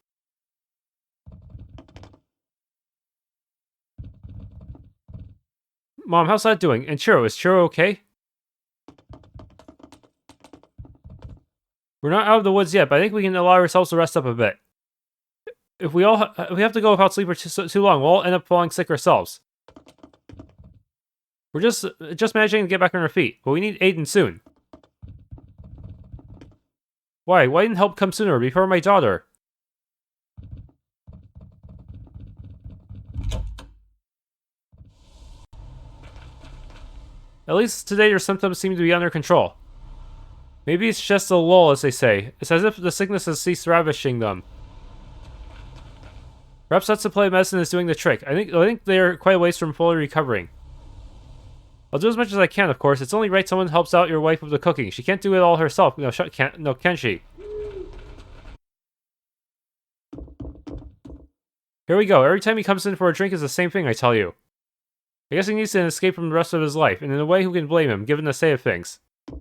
Speaker 1: Mom, how's that doing? And Chiro, is Chiro okay? We're not out of the woods yet, but I think we can allow ourselves to rest up a bit. If we have to go without sleep for too long, we'll all end up falling sick ourselves. We're just managing to get back on our feet, but we need Aiden soon. Why? Why didn't help come sooner, before my daughter? At least today your symptoms seem to be under control. Maybe it's just a lull, as they say. It's as if the sickness has ceased ravishing them. Perhaps that supply of medicine is doing the trick. I think they are quite a ways from fully recovering. I'll do as much as I can, of course. It's only right someone helps out your wife with the cooking. She can't do it all herself. No, can she? Here we go. Every time he comes in for a drink is the same thing, I tell you. I guess he needs an escape from the rest of his life, and in a way who can blame him, given the state of things. The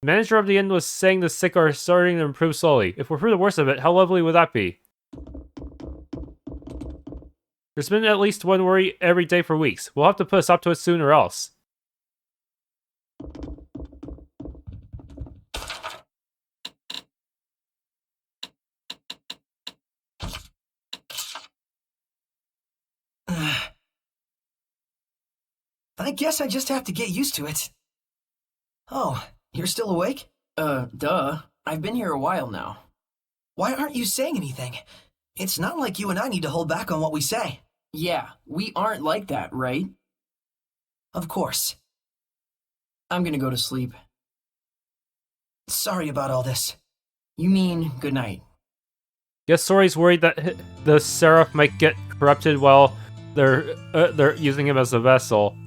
Speaker 1: manager of the inn was saying the sick are starting to improve slowly. If we're through the worst of it, how lovely would that be? There's been at least one worry every day for weeks. We'll have to put a stop to it soon or else.
Speaker 4: I guess I just have to get used to it. Oh, you're still awake?
Speaker 5: Duh. I've been here a while now.
Speaker 4: Why aren't you saying anything? It's not like you and I need to hold back on what we say.
Speaker 5: Yeah, we aren't like that, right?
Speaker 4: Of course.
Speaker 5: I'm gonna go to sleep.
Speaker 4: Sorry about all this.
Speaker 5: You mean good night?
Speaker 1: Guess Sorey's worried that the Seraph might get corrupted while they're using him as a vessel.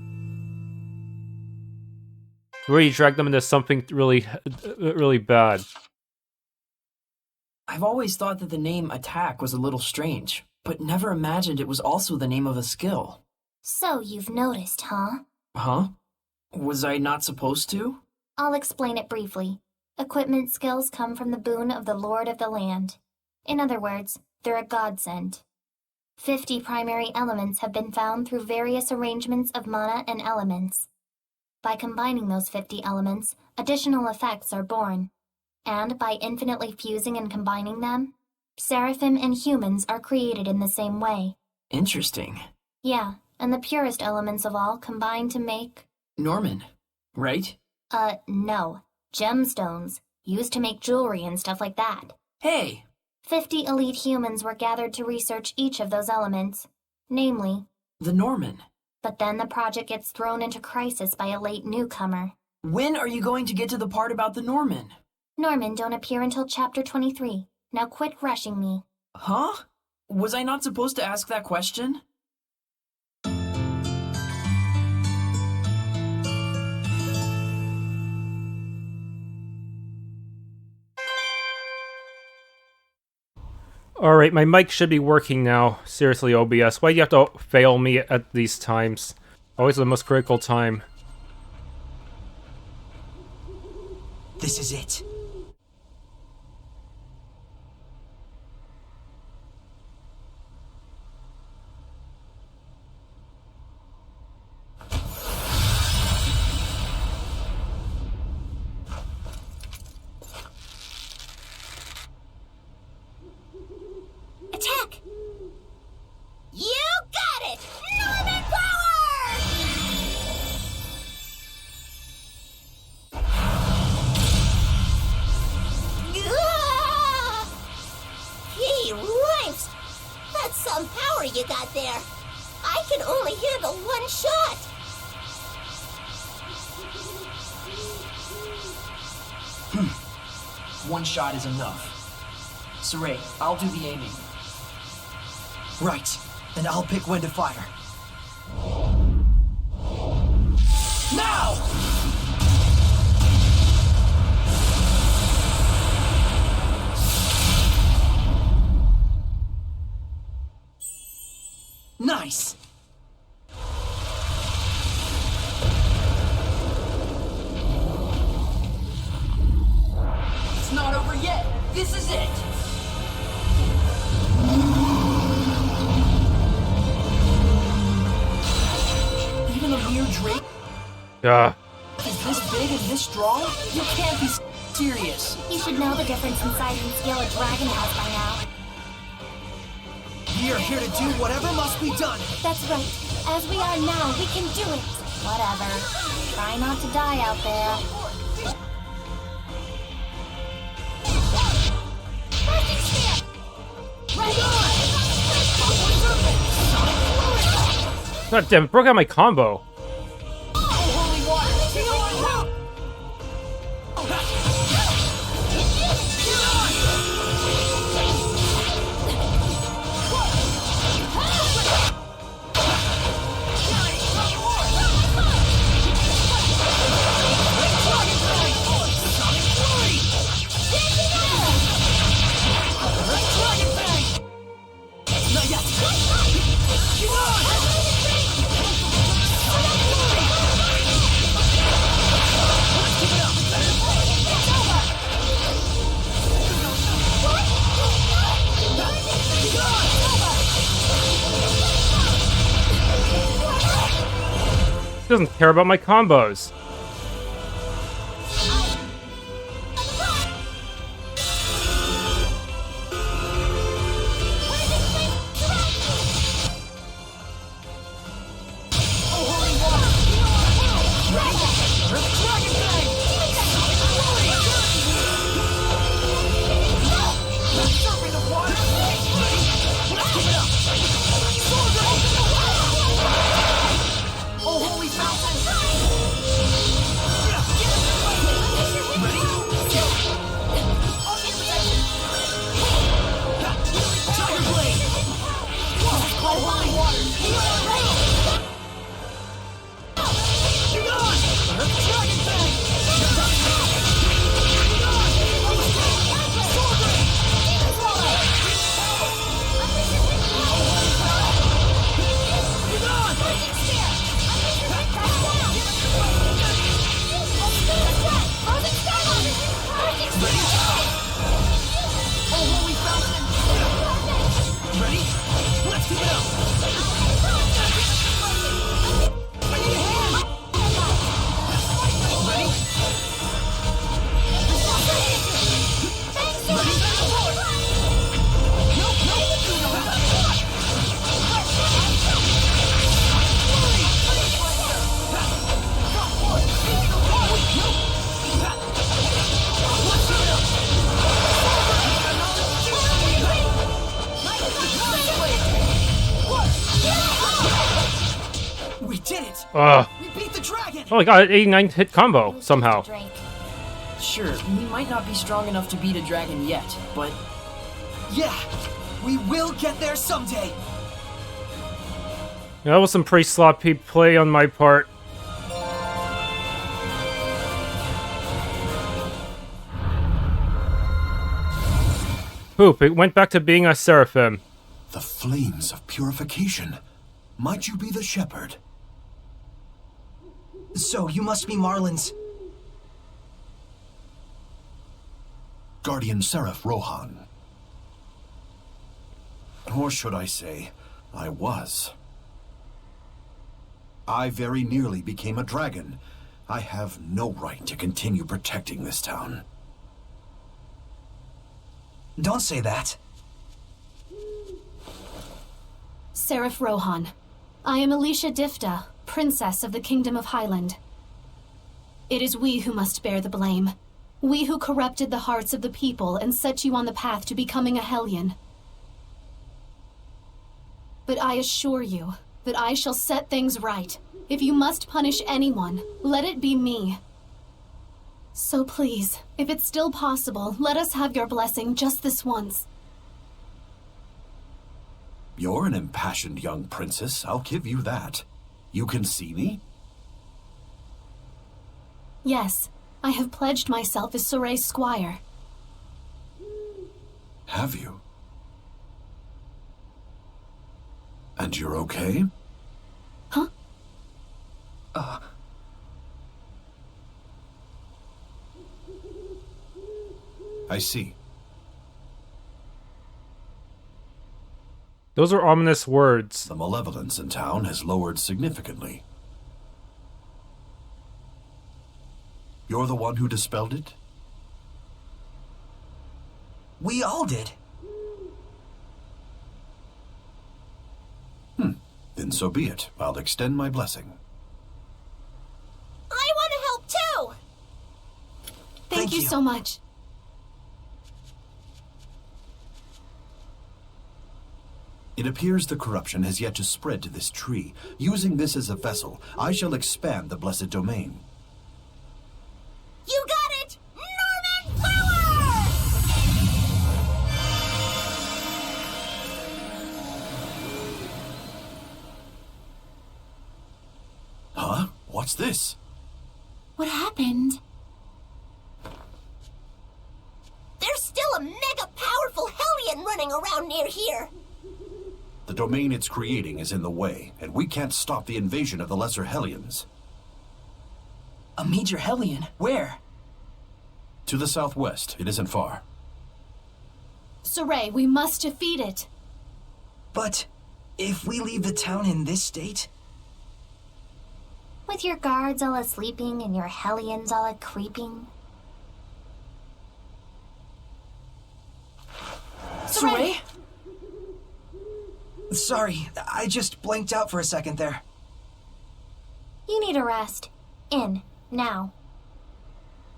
Speaker 1: Really drag them into something really bad.
Speaker 5: I've always thought that the name Atakk was a little strange, but never imagined it was also the name of a skill.
Speaker 11: So you've noticed, huh?
Speaker 5: Huh? Was I not supposed to?
Speaker 11: I'll explain it briefly. Equipment skills come from the boon of the Lord of the Land. In other words, they're a godsend. 50 primary elements have been found through various arrangements of mana and elements. By combining those 50 elements, additional effects are born. And by infinitely fusing and combining them, Seraphim and humans are created in the same way.
Speaker 5: Interesting.
Speaker 11: Yeah, and the purest elements of all combine to make...
Speaker 5: Norman, right?
Speaker 11: No. Gemstones, used to make jewelry and stuff like that.
Speaker 5: Hey!
Speaker 11: 50 elite humans were gathered to research each of those elements, namely...
Speaker 5: The Norman.
Speaker 11: But then the project gets thrown into crisis by a late newcomer.
Speaker 5: When are you going to get to the part about the Norman?
Speaker 11: Norman don't appear until chapter 23. Now quit rushing me.
Speaker 5: Huh? Was I not supposed to ask that question?
Speaker 1: Alright, my mic should be working now. Seriously, OBS, why do you have to fail me at these times? Always the most critical time.
Speaker 4: This is it.
Speaker 10: Attack! You got it! Norman power! get there. I can only handle one shot.
Speaker 5: One shot is enough. Sorey, I'll do the aiming.
Speaker 4: Right, and I'll pick when to fire. Now! Nice!
Speaker 5: It's not over yet. This is it. Even a mere drake is this big and this strong? You can't be serious.
Speaker 11: You should know the difference in size and scale a dragon has by now.
Speaker 4: We are here to do whatever must be done.
Speaker 11: That's right. As we are now, we can do it. Whatever. Try not to die out there.
Speaker 1: God damn it, broke out my combo. He doesn't care about my combos.
Speaker 4: We beat the dragon!
Speaker 1: Oh, I got an 89 hit combo somehow.
Speaker 5: Sure, we might not be strong enough to beat a dragon yet, but...
Speaker 4: Yeah, we will get there someday!
Speaker 1: Yeah, that was some pretty sloppy play on my part. Poop, it went back to being a Seraphim.
Speaker 12: The flames of purification. Might you be the shepherd?
Speaker 4: So, you must be Marlind's...
Speaker 12: Guardian Seraph Rohan. Or should I say, I was. I very nearly became a dragon. I have no right to continue protecting this town.
Speaker 4: Don't say that.
Speaker 3: Seraph Rohan. I am Elysia Difta, Princess of the Kingdom of Highland. It is we who must bear the blame. We who corrupted the hearts of the people and set you on the path to becoming a Hellion. But I assure you that I shall set things right. If you must punish anyone, let it be me. So please, if it's still possible, let us have your blessing just this once.
Speaker 12: You're an impassioned young princess, I'll give you that. You can see me?
Speaker 3: Yes, I have pledged myself as Sorey's squire.
Speaker 12: Have you? And you're okay?
Speaker 3: Huh?
Speaker 12: I see.
Speaker 1: Those are ominous words.
Speaker 12: The malevolence in town has lowered significantly. You're the one who dispelled it?
Speaker 4: We all did.
Speaker 12: Then so be it. I'll extend my blessing.
Speaker 10: I want to help too!
Speaker 3: Thank you so much.
Speaker 12: It appears the corruption has yet to spread to this tree. Using this as a vessel, I shall expand the blessed domain.
Speaker 10: You got it! Norman power!
Speaker 12: Huh? What's this?
Speaker 2: What happened?
Speaker 10: There's still a mega powerful Hellion running around near here.
Speaker 12: The domain it's creating is in the way, and we can't stop the invasion of the lesser Hellions.
Speaker 5: A major Hellion? Where?
Speaker 12: To the southwest, it isn't far.
Speaker 3: Sorey, we must defeat it.
Speaker 4: But if we leave the town in this state?
Speaker 11: With your guards all a-sleeping and your hellions all a-creeping.
Speaker 3: Sorey!
Speaker 4: Sorry, I just blanked out for a second there.
Speaker 11: You need a rest. In. Now.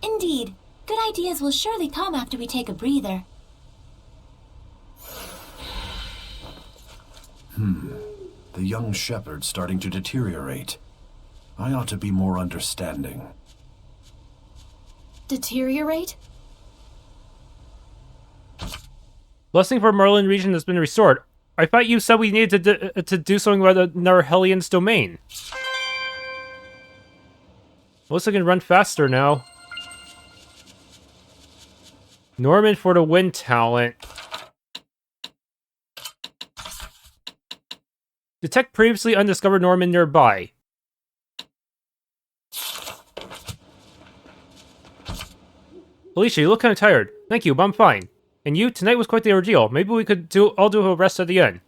Speaker 2: Indeed. Good ideas will surely come after we take a breather.
Speaker 12: The young shepherd's starting to deteriorate. I ought to be more understanding.
Speaker 3: Deteriorate?
Speaker 1: Blessing for Marlind region has been restored. I thought you said we needed to do something about another Hellion's domain. Melissa can run faster now. Norman for the wind talent. Detect previously undiscovered Norman nearby. Elysia, you look kind of tired. Thank you, but I'm fine. And you, tonight was quite the ordeal. Maybe we could all do a rest at the end.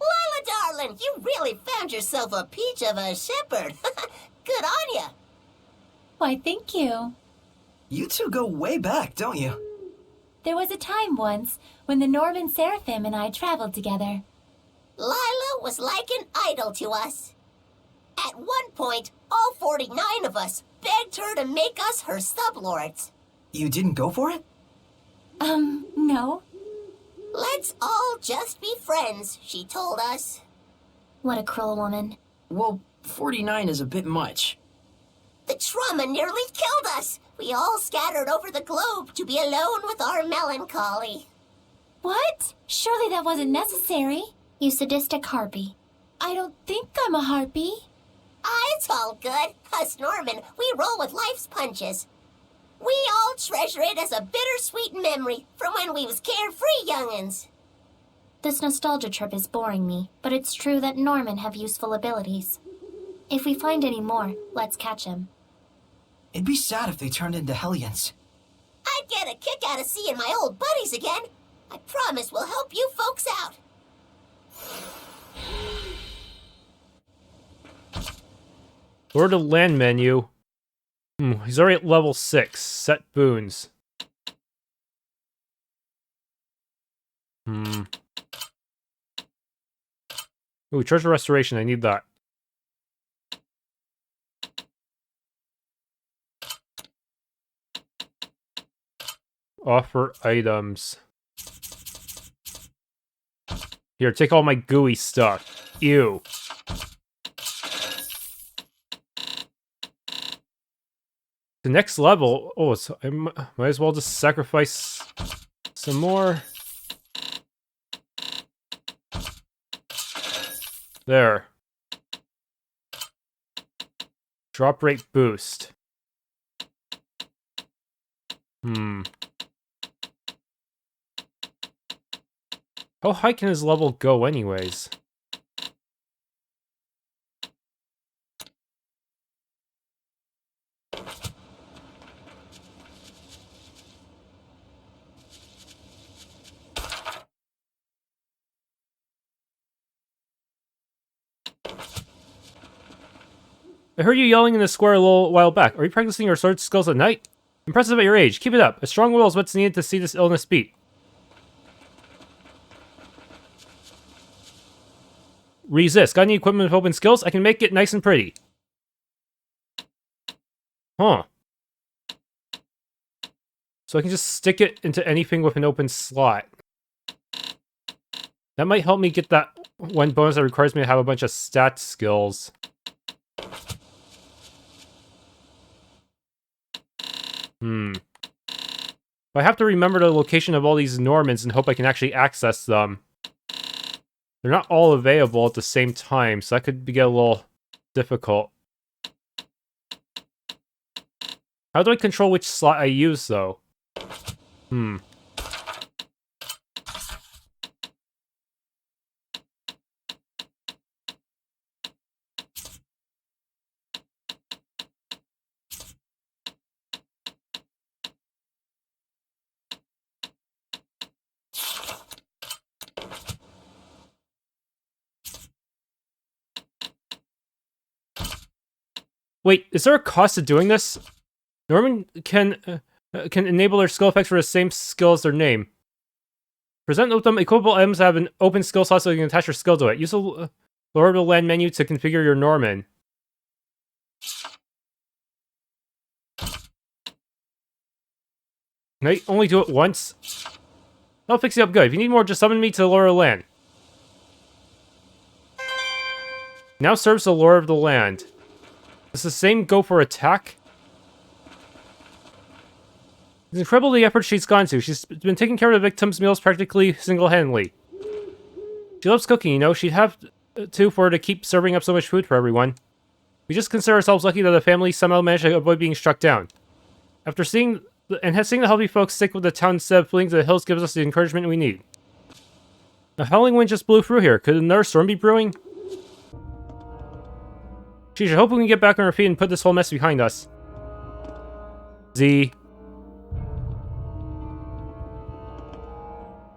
Speaker 10: Lila, darling, you really found yourself a peach of a shepherd. Good on ya.
Speaker 2: Why, thank you.
Speaker 4: You two go way back, don't you?
Speaker 2: There was a time once when the Norman Seraphim and I traveled together.
Speaker 10: Lila was like an idol to us. At one point, all 49 of us begged her to make us her sublords.
Speaker 4: You didn't go for it?
Speaker 2: No.
Speaker 10: Let's all just be friends, she told us.
Speaker 11: What a cruel woman.
Speaker 5: Well, 49 is a bit much.
Speaker 10: The trauma nearly killed us. We all scattered over the globe to be alone with our melancholy.
Speaker 2: What? Surely that wasn't necessary.
Speaker 11: You sadistic harpy.
Speaker 2: I don't think I'm a harpy.
Speaker 10: It's all good. Us Norman, we roll with life's punches. We all treasure it as a bittersweet memory from when we was carefree young'uns.
Speaker 11: This nostalgia trip is boring me, but it's true that Norman have useful abilities. If we find any more, let's catch him.
Speaker 4: It'd be sad if they turned into Hellions.
Speaker 10: I'd get a kick out of seeing my old buddies again. I promise we'll help you folks out.
Speaker 1: Lord of the Land menu. He's already at level 6. Set boons. Ooh, treasure restoration. I need that. Offer items. Here, take all my gooey stuff. Ew. The next level... Oh, so I might as well just sacrifice some more. There. Drop rate boost. How high can his level go anyways? I heard you yelling in the square a little while back. Are you practicing your sword skills at night? Impressive at your age. Keep it up. A strong will is what's needed to see this illness beat. Resist. Got any equipment with open skills? I can make it nice and pretty. Huh. So I can just stick it into anything with an open slot. That might help me get that one bonus that requires me to have a bunch of stat skills. But I have to remember the location of all these Normans and hope I can actually access them. They're not all available at the same time, so that could get a little difficult. How do I control which slot I use, though? Wait, is there a cost to doing this? Norman can enable their skill effects for the same skill as their name. Present with them equipable items that have an open skill slot so you can attach your skill to it. Use the Lord of the Land menu to configure your Norman. Can I only do it once? That'll fix you up good. If you need more, just summon me to the Lord of the Land. Now serves the Lord of the Land. Does the same go for Atakk? It's incredible the effort she's gone to. She's been taking care of the victims' meals practically single-handedly. She loves cooking, you know. She'd have to for her to keep serving up so much food for everyone. We just consider ourselves lucky that the family somehow managed to avoid being struck down. After seeing the healthy folks stick with the town instead of fleeing to the hills gives us the encouragement we need. A howling wind just blew through here. Could another storm be brewing? Geez, I hope we can get back on our feet and put this whole mess behind us. Z.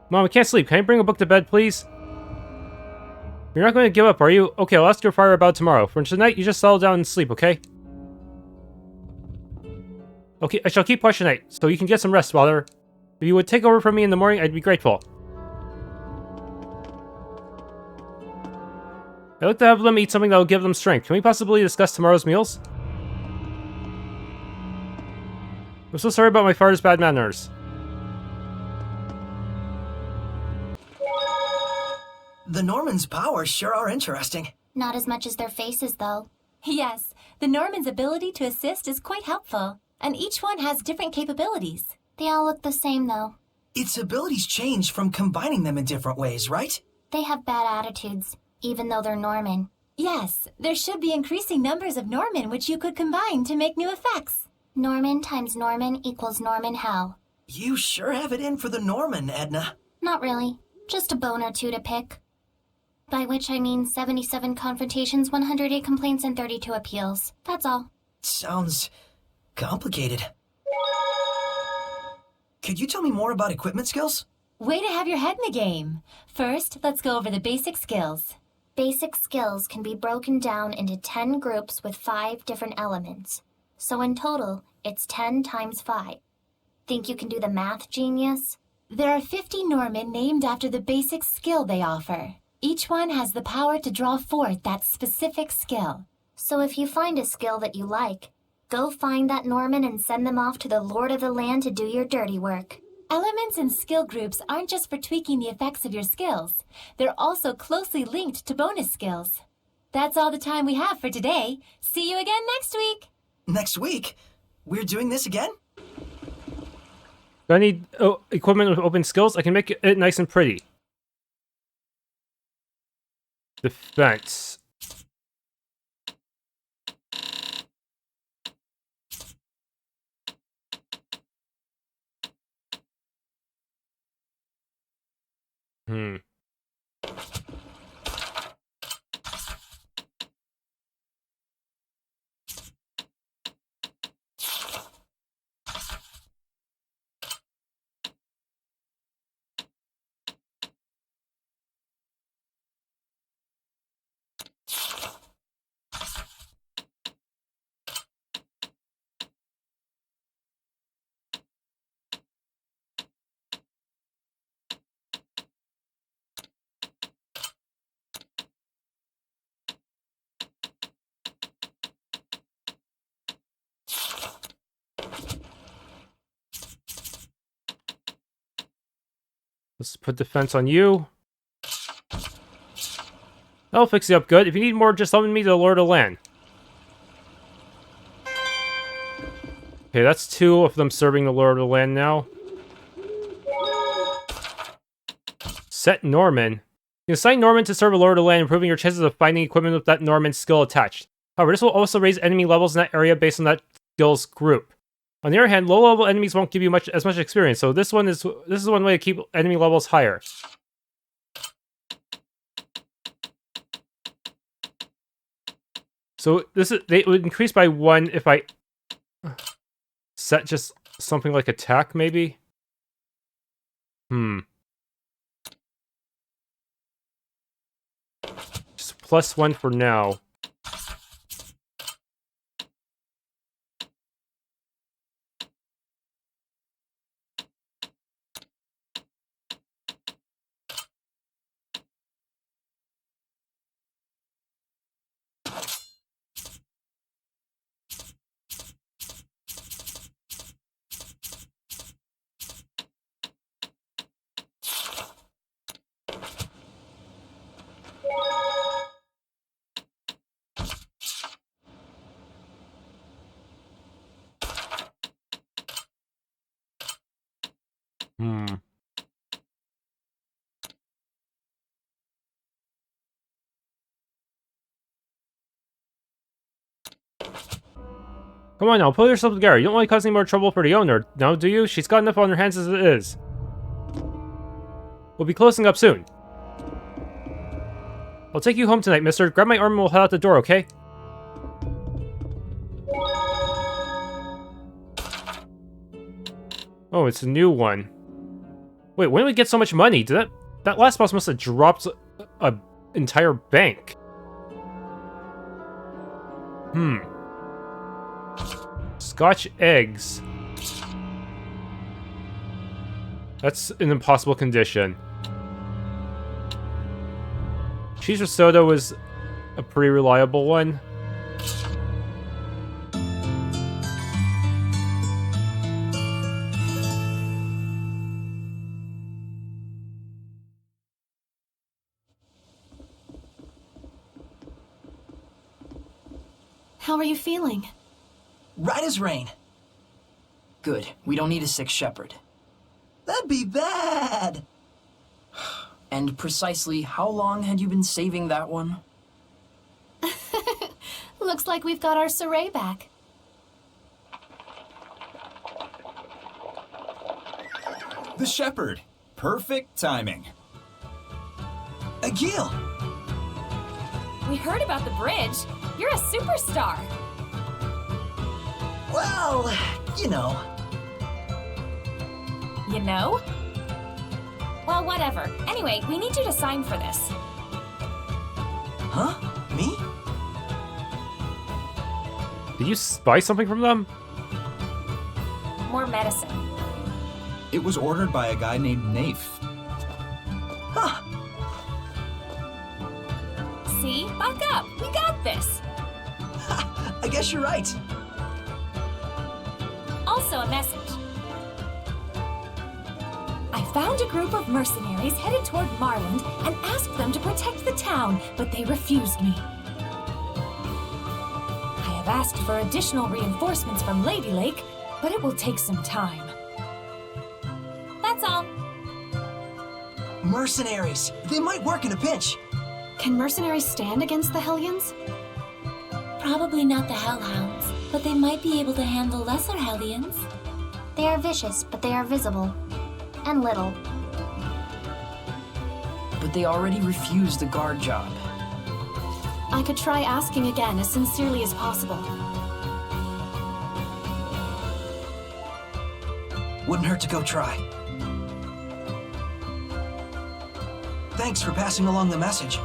Speaker 1: Mom, I can't sleep. Can I bring a book to bed, please? You're not going to give up, are you? Okay, I'll ask your father about tomorrow. For tonight, you just settle down and sleep, okay? Okay, I shall keep watch tonight, so you can get some rest, Father. If you would take over from me in the morning, I'd be grateful. I'd like to have them eat something that will give them strength. Can we possibly discuss tomorrow's meals? I'm so sorry about my father's bad manners.
Speaker 4: The Normans' powers sure are interesting.
Speaker 11: Not as much as their faces, though.
Speaker 2: Yes, the Norman's ability to assist is quite helpful, and each one has different capabilities.
Speaker 11: They all look the same, though.
Speaker 4: Its abilities change from combining them in different ways, right?
Speaker 11: They have bad attitudes, even though they're Norman.
Speaker 2: Yes, there should be increasing numbers of Norman which you could combine to make new effects.
Speaker 11: Norman times Norman equals Norman Hell.
Speaker 4: You sure have it in for the Norman, Edna.
Speaker 11: Not really. Just a bone or two to pick. By which I mean 77 confrontations, 108 complaints, and 32 appeals. That's all.
Speaker 4: Sounds complicated. Could you tell me more about equipment skills?
Speaker 2: Way to have your head in the game. First, let's go over the basic skills.
Speaker 11: Basic skills can be broken down into 10 groups with 5 different elements. So in total, it's 10 times 5. Think you can do the math, genius?
Speaker 2: There are 50 Norman named after the basic skill they offer. Each one has the power to draw forth that specific skill.
Speaker 11: So if you find a skill that you like, go find that Norman and send them off to the Lord of the Land to do your dirty work.
Speaker 2: Elements and skill groups aren't just for tweaking the effects of your skills. They're also closely linked to bonus skills. That's all the time we have for today. See you again next week.
Speaker 4: Next week? We're doing this again?
Speaker 1: Do I need equipment with open skills? I can make it nice and pretty. Defense. Let's put defense on you. That'll fix you up good. If you need more, just summon me to the Lord of the Land. Okay, that's 2 of them serving the Lord of the Land now. Set Norman. You can assign Norman to serve a Lord of the Land, improving your chances of finding equipment with that Norman skill attached. However, this will also raise enemy levels in that area based on that skill's group. On the other hand, low-level enemies won't give you as much experience, so this is one way to keep enemy levels higher. So they would increase by 1 if I set just something like attack, maybe? Just +1 for now. Come on now, pull yourself together. You don't want to cause any more trouble for the owner, now do you? She's got enough on her hands as it is. We'll be closing up soon. I'll take you home tonight, mister. Grab my arm and we'll head out the door, okay? Oh, it's a new one. Wait, when did we get so much money? That last boss must have dropped an entire bank. Scotch eggs. That's an impossible condition. Cheese risotto was a pretty reliable one.
Speaker 3: How are you feeling?
Speaker 4: Right as rain.
Speaker 5: Good. We don't need a sick shepherd.
Speaker 4: That'd be bad.
Speaker 5: And precisely how long had you been saving that one?
Speaker 3: Looks like we've got our Sorey back.
Speaker 13: The shepherd. Perfect timing.
Speaker 4: Agil!
Speaker 14: We heard about the bridge. You're a superstar.
Speaker 4: Well, you know.
Speaker 14: You know? Well, whatever. Anyway, we need you to sign for this.
Speaker 4: Huh? Me?
Speaker 1: Did you buy something from them?
Speaker 14: More medicine.
Speaker 13: It was ordered by a guy named Nafe.
Speaker 4: Huh.
Speaker 14: See? Buck up. We got this.
Speaker 4: I guess you're right.
Speaker 14: Also a message. found a group of mercenaries headed toward Marlind and asked them to protect the town, but they refused me. I have asked for additional reinforcements from Lady Lake, but it will take some time. That's all.
Speaker 4: Mercenaries! They might work in a pinch!
Speaker 3: Can mercenaries stand against the Hellions?
Speaker 2: Probably not the Hellhounds, but they might be able to handle lesser Hellions.
Speaker 11: They are vicious, but they are visible. And little.
Speaker 5: But they already refused the guard job.
Speaker 3: I could try asking again as sincerely as possible.
Speaker 4: Wouldn't hurt to go try. Thanks for passing along the message.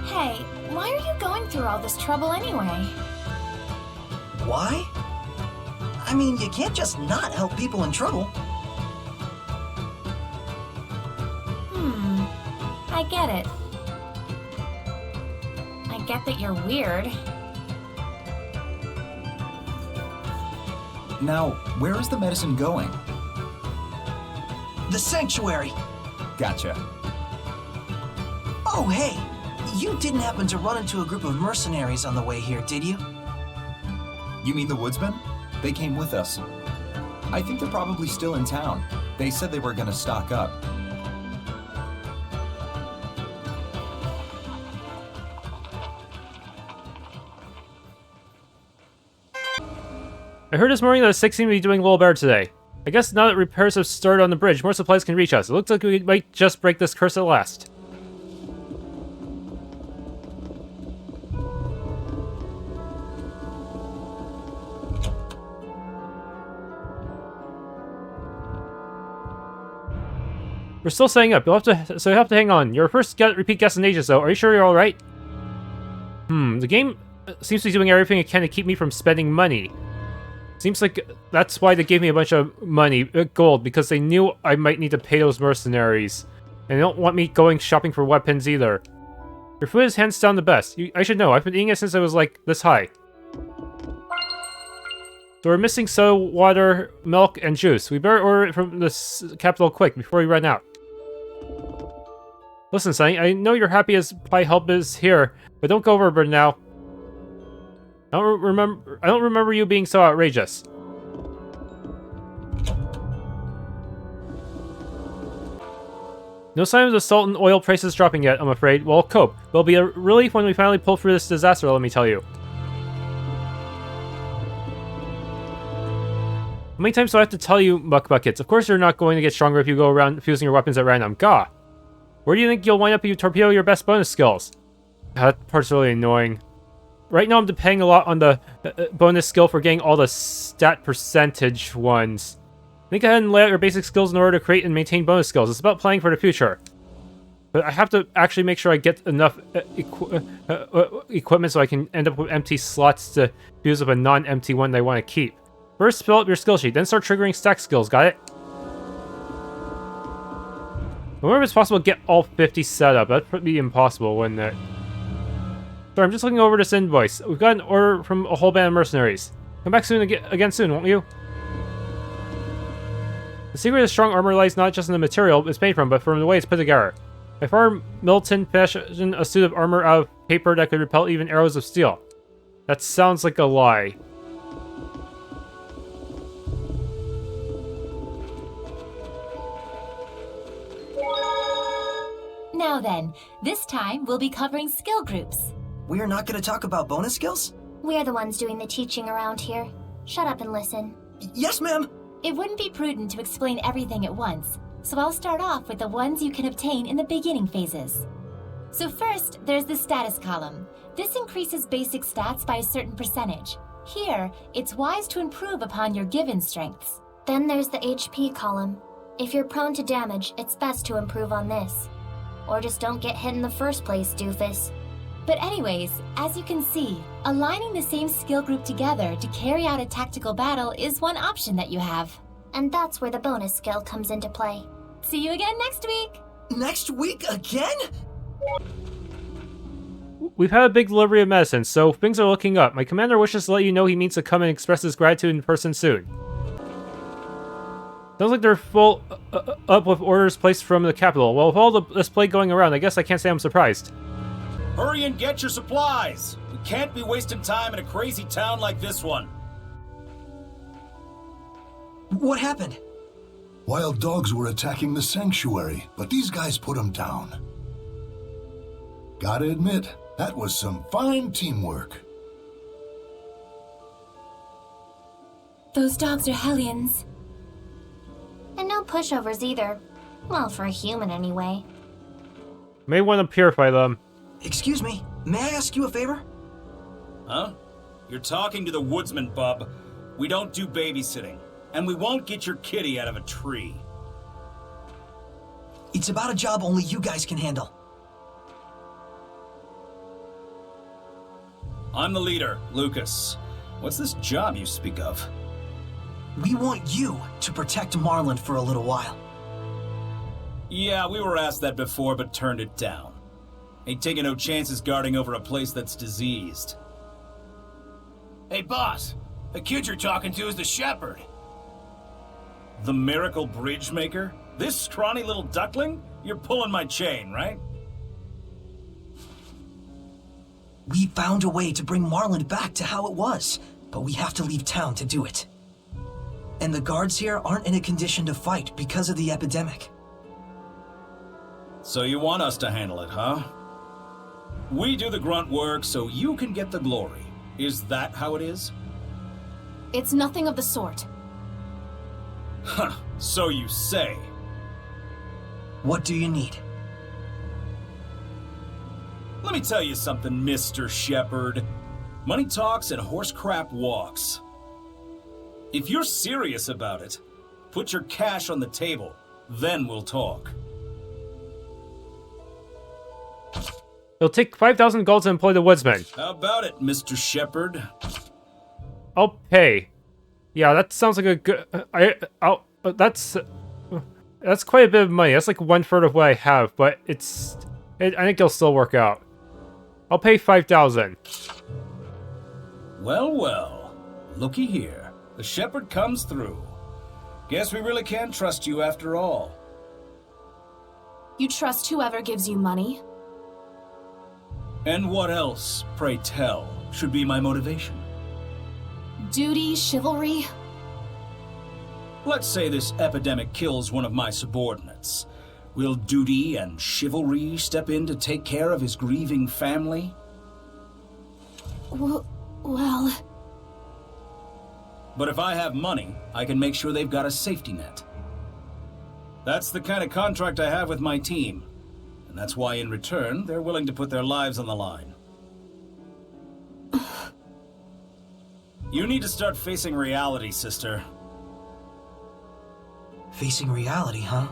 Speaker 14: Hey, why are you going through all this trouble anyway?
Speaker 4: Why? I mean, you can't just not help people in trouble.
Speaker 14: I get it. I get that you're weird.
Speaker 13: Now, where is the medicine going?
Speaker 4: The sanctuary!
Speaker 13: Gotcha.
Speaker 4: Oh, hey! You didn't happen to run into a group of mercenaries on the way here, did you?
Speaker 13: You mean the woodsmen? They came with us. I think they're probably still in town. They said they were gonna stock up.
Speaker 1: I heard this morning that the 6 seem to be doing a little better today. I guess now that repairs have started on the bridge, more supplies can reach us. It looks like we might just break this curse at last. We're still setting up. You'll have to hang on. You're our first repeat guest in ages, though. Are you sure you're all right? The game seems to be doing everything it can to keep me from spending money. Seems like that's why they gave me a bunch of money, gold, because they knew I might need to pay those mercenaries. And they don't want me going shopping for weapons either. Your food is hands down the best. I should know. I've been eating it since I was like this high. So we're missing soda, water, milk, and juice. We better order it from the capital quick before we run out. Listen, Sonny, I know you're happy as pie help is here, but don't go overboard now. I don't remember you being so outrageous. No sign of the salt and oil prices dropping yet, I'm afraid. We'll cope. There'll be a relief when we finally pull through this disaster, let me tell you. How many times do I have to tell you, Muck Buckets? Of course you're not going to get stronger if you go around fusing your weapons at random. Gah! Where do you think you'll wind up if you torpedo your best bonus skills? That part's really annoying. Right now I'm depending a lot on the bonus skill for getting all the stat percentage ones. Think ahead and lay out your basic skills in order to create and maintain bonus skills. It's about playing for the future. But I have to actually make sure I get enough equipment so I can end up with empty slots to use up a non-empty one that I want to keep. First, fill up your skill sheet, then start triggering stack skills, got it? I wonder if it's possible to get all 50 set up. That'd be impossible, wouldn't it? Sorry, I'm just looking over this invoice. We've got an order from a whole band of mercenaries. Come back soon again soon, won't you? The secret of strong armor lies not just in the material it's made from, but from the way it's put together. By far, Milton fashioned a suit of armor out of paper that could repel even arrows of steel. That sounds like a lie.
Speaker 2: Now then, this time we'll be covering skill groups.
Speaker 4: We're not going to talk about bonus skills?
Speaker 11: We're the ones doing the teaching around here. Shut up and listen.
Speaker 4: Yes, ma'am!
Speaker 2: It wouldn't be prudent to explain everything at once, so I'll start off with the ones you can obtain in the beginning phases. So first, there's the status column. This increases basic stats by a certain percentage. Here, it's wise to improve upon your given strengths.
Speaker 11: Then there's the HP column. If you're prone to damage, it's best to improve on this. Or just don't get hit in the first place, doofus.
Speaker 2: But anyways, as you can see, aligning the same skill group together to carry out a tactical battle is one option that you have.
Speaker 11: And that's where the bonus skill comes into play.
Speaker 2: See you again next week!
Speaker 4: Next week again?
Speaker 1: We've had a big delivery of medicine, so things are looking up. My commander wishes to let you know he means to come and express his gratitude in person soon. Sounds like they're full up with orders placed from the capital. Well, with all this plague going around, I guess I can't say I'm surprised.
Speaker 15: Hurry and get your supplies! We can't be wasting time in a crazy town like this one.
Speaker 4: What happened?
Speaker 16: Wild dogs were attacking the sanctuary, but these guys put them down. Gotta admit, that was some fine teamwork.
Speaker 2: Those dogs are Hellions.
Speaker 11: And no pushovers either. Well, for a human anyway.
Speaker 1: May want to purify them.
Speaker 4: Excuse me, may I ask you a favor?
Speaker 15: Huh? You're talking to the woodsman, bub. We don't do babysitting, and we won't get your kitty out of a tree.
Speaker 4: It's about a job only you guys can handle.
Speaker 15: I'm the leader, Lucas. What's this job you speak of?
Speaker 4: We want you to protect Marlind for a little while.
Speaker 15: Yeah, we were asked that before, but turned it down. Ain't taking no chances guarding over a place that's diseased.
Speaker 17: Hey, boss. The kid you're talking to is the shepherd.
Speaker 15: The miracle bridge maker? This scrawny little duckling? You're pulling my chain, right?
Speaker 4: We found a way to bring Marlind back to how it was, but we have to leave town to do it. And the guards here aren't in a condition to fight because of the epidemic.
Speaker 15: So you want us to handle it, huh? We do the grunt work so you can get the glory. Is that how it is?
Speaker 3: It's nothing of the sort.
Speaker 15: Huh, so you say.
Speaker 4: What do you need?
Speaker 15: Let me tell you something, Mr. Shepherd. Money talks and horse crap walks. If you're serious about it, put your cash on the table, then we'll talk.
Speaker 1: It'll take 5,000 gold to employ the woodsman.
Speaker 15: How about it, Mr. Shepherd?
Speaker 1: I'll pay. Yeah, that sounds like a good... that's quite a bit of money. That's like 1/3 of what I have, but I think it'll still work out. I'll pay 5,000.
Speaker 15: Well, well. Looky here. The shepherd comes through. Guess we really can trust you after all.
Speaker 3: You trust whoever gives you money?
Speaker 15: And what else, pray tell, should be my motivation?
Speaker 3: Duty, chivalry?
Speaker 15: Let's say this epidemic kills one of my subordinates. Will duty and chivalry step in to take care of his grieving family?
Speaker 3: Well...
Speaker 15: But if I have money, I can make sure they've got a safety net. That's the kind of contract I have with my team. And that's why, in return, they're willing to put their lives on the line. You need to start facing reality, sister.
Speaker 4: Facing reality, huh?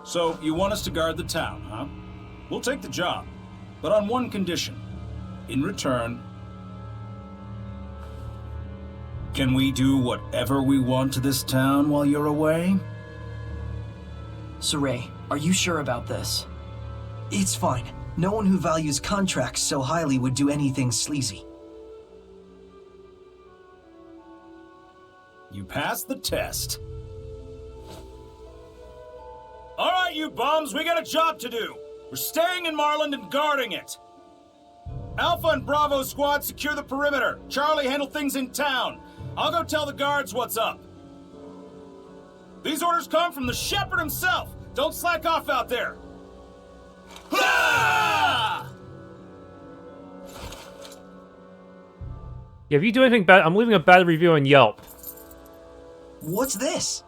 Speaker 15: So, you want us to guard the town, huh? We'll take the job, but on one condition. In return, can we do whatever we want to this town while you're away?
Speaker 5: Sorey, are you sure about this?
Speaker 4: It's fine. No one who values contracts so highly would do anything sleazy.
Speaker 15: You passed the test. All right, you bums, we got a job to do. We're staying in Marlind and guarding it. Alpha and Bravo squad secure the perimeter. Charlie handle things in town. I'll go tell the guards what's up. These orders come from the shepherd himself. Don't slack off out there. Ah!
Speaker 1: Yeah, if you do anything bad, I'm leaving a bad review on Yelp.
Speaker 4: What's this?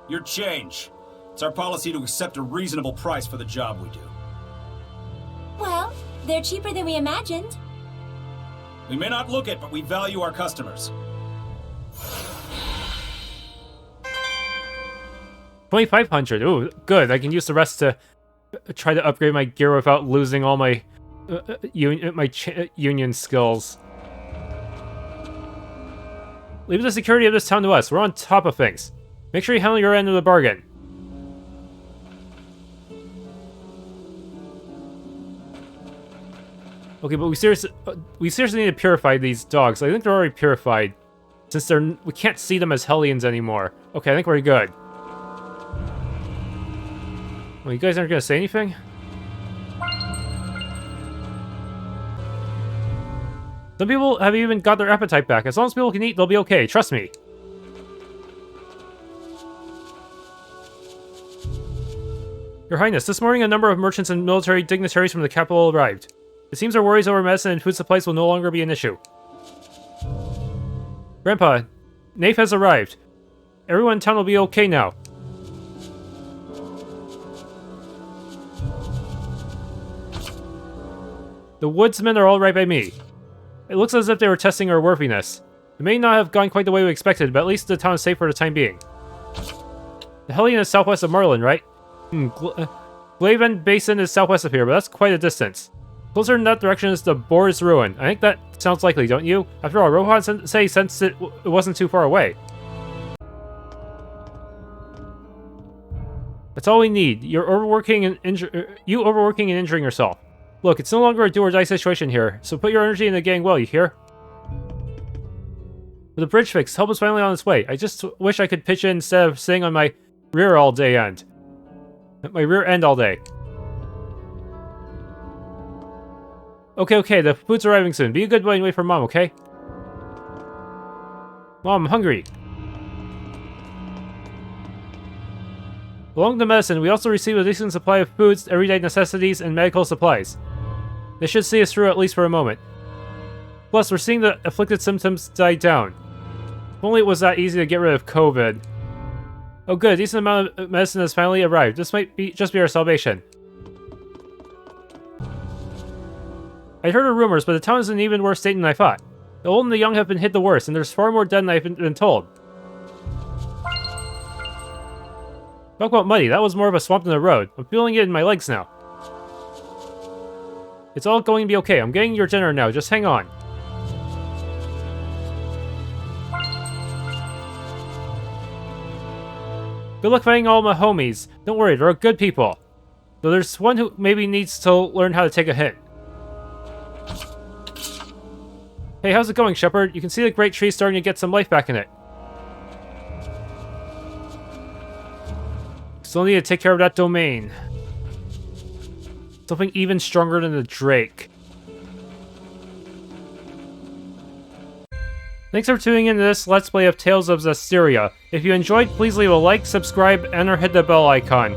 Speaker 15: Your change. It's our policy to accept a reasonable price for the job we do.
Speaker 2: Well, they're cheaper than we imagined.
Speaker 15: We may not look it, but we value our customers.
Speaker 1: 2,500. Ooh, good. I can use the rest to try to upgrade my gear without losing all my union skills. Leave the security of this town to us. We're on top of things. Make sure you handle your end of the bargain. Okay, but we seriously need to purify these dogs. I think they're already purified. Since we can't see them as Hellions anymore. Okay, I think we're good. Well, you guys aren't gonna say anything? Some people have even got their appetite back. As long as people can eat, they'll be okay. Trust me. Your Highness, this morning a number of merchants and military dignitaries from the capital arrived. It seems our worries over medicine and food supplies will no longer be an issue. Grandpa, Nafe has arrived. Everyone in town will be okay now. The woodsmen are all right by me. It looks as if they were testing our worthiness. It may not have gone quite the way we expected, but at least the town is safe for the time being. The Hellion is southwest of Marlind, right? Glaven Basin is southwest of here, but that's quite a distance. Closer in that direction is the Boar's Ruin. I think that sounds likely, don't you? After all, Rohan sensed it wasn't too far away. That's all we need. You're overworking and injuring yourself. Look, it's no longer a do-or-die situation here, so put your energy into getting well, you hear? With the bridge fixed, help is finally on its way. I just wish I could pitch in instead of sitting on my rear all day. Okay, the food's arriving soon. Be a good boy and wait for Mom, okay? Mom, I'm hungry. Along with the medicine, we also receive a decent supply of foods, everyday necessities, and medical supplies. They should see us through at least for a moment. Plus, we're seeing the afflicted symptoms die down. If only it was that easy to get rid of COVID. Oh good, a decent amount of medicine has finally arrived. This might just be our salvation. I'd heard of rumors, but the town is in an even worse state than I thought. The old and the young have been hit the worst, and there's far more dead than I've been told. Talk about muddy, that was more of a swamp than a road. I'm feeling it in my legs now. It's all going to be okay. I'm getting your dinner now, just hang on. Good luck finding all my homies. Don't worry, they're good people. Though there's one who maybe needs to learn how to take a hit. Hey, how's it going, Shepard? You can see the great tree starting to get some life back in it. Still need to take care of that domain. Something even stronger than the Drake. Thanks for tuning in to this Let's Play of Tales of Zestiria. If you enjoyed, please leave a like, subscribe, and or hit the bell icon.